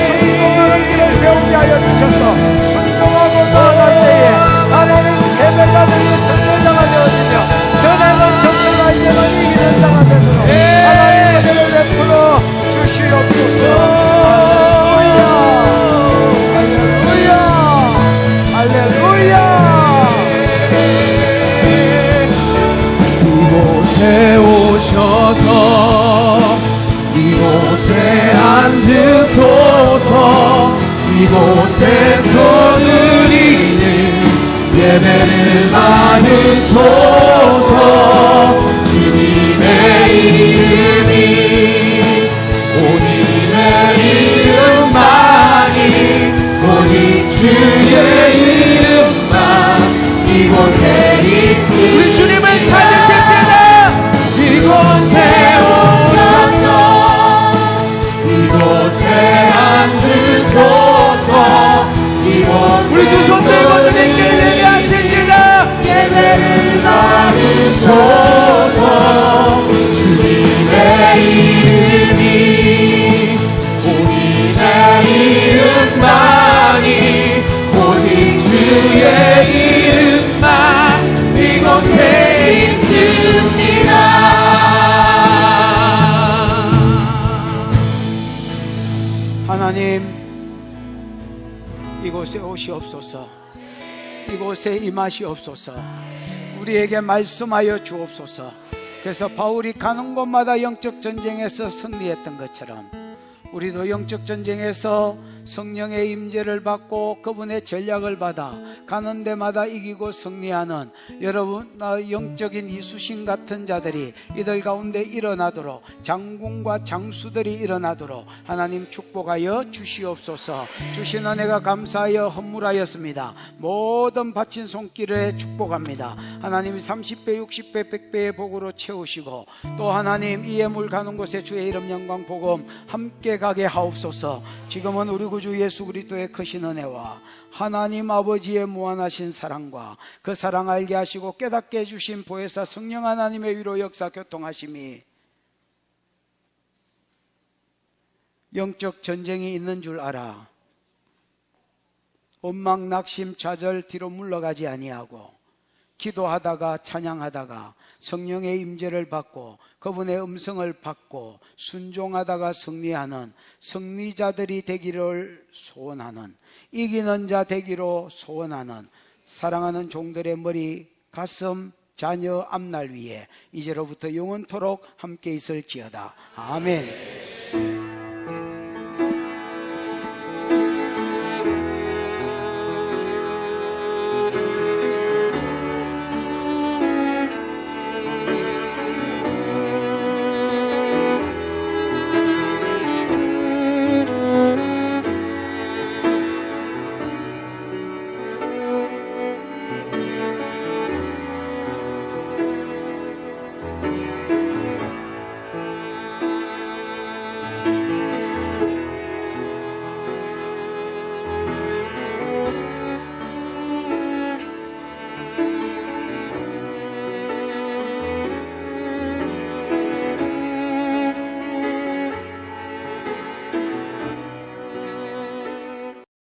순종하는 길을 배우게 하여 주셔서 순종하고 나아갈 때에 하나님 예배가 되는 선교자가 되어지며 전에는 정서가 이제는 이기는 자가 되도록 하나님 은혜를 베풀어 주시옵소서. 이곳에 오셔서 이곳에 앉으소서. 이곳에서 드리는 예배를 받으소서. 주님의 이름이 오늘의 이름만이 오직 주의 이름만 이곳에 있으니 우리 주님을 찾으십시다. 이곳에 오셔서 이곳에 앉으소서. 이곳에 우리 두 손 들고 주님께 예배하십시다. 예배를 받으소서. 주님의 이름이 주님의 이름만이 오직 주의 이름만 이곳에 있습니다. 하나님, 이곳에 오시옵소서. 이곳에 임하시옵소서. 우리에게 말씀하여 주옵소서. 그래서 바울이 가는 곳마다 영적 전쟁에서 승리했던 것처럼 우리도 영적 전쟁에서 성령의 임재를 받고 그분의 전략을 받아 가는 데마다 이기고 승리하는 여러분 영적인 이수신 같은 자들이 이들 가운데 일어나도록 장군과 장수들이 일어나도록 하나님 축복하여 주시옵소서. 주신 은혜가 감사하여 헌물하였습니다. 모든 바친 손길에 축복합니다. 하나님 30배 60배 100배의 복으로 채우시고 또 하나님 이 예물 가는 곳에 주의 이름 영광 복음 함께 가게 하옵소서. 지금은 우리 우리 구 예수 그리스도의 크신 은혜와 하나님 아버지의 무한하신 사랑과 그 사랑 알게 하시고 깨닫게 해주신 보혜사 성령 하나님의 위로 역사 교통하심이 영적 전쟁이 있는 줄 알아 원망 낙심 좌절 뒤로 물러가지 아니하고 기도하다가 찬양하다가 성령의 임재를 받고 그분의 음성을 받고 순종하다가 승리하는 승리자들이 되기를 소원하는 이기는 자 되기로 소원하는 사랑하는 종들의 머리, 가슴, 자녀 앞날 위에 이제로부터 영원토록 함께 있을지어다. 아멘.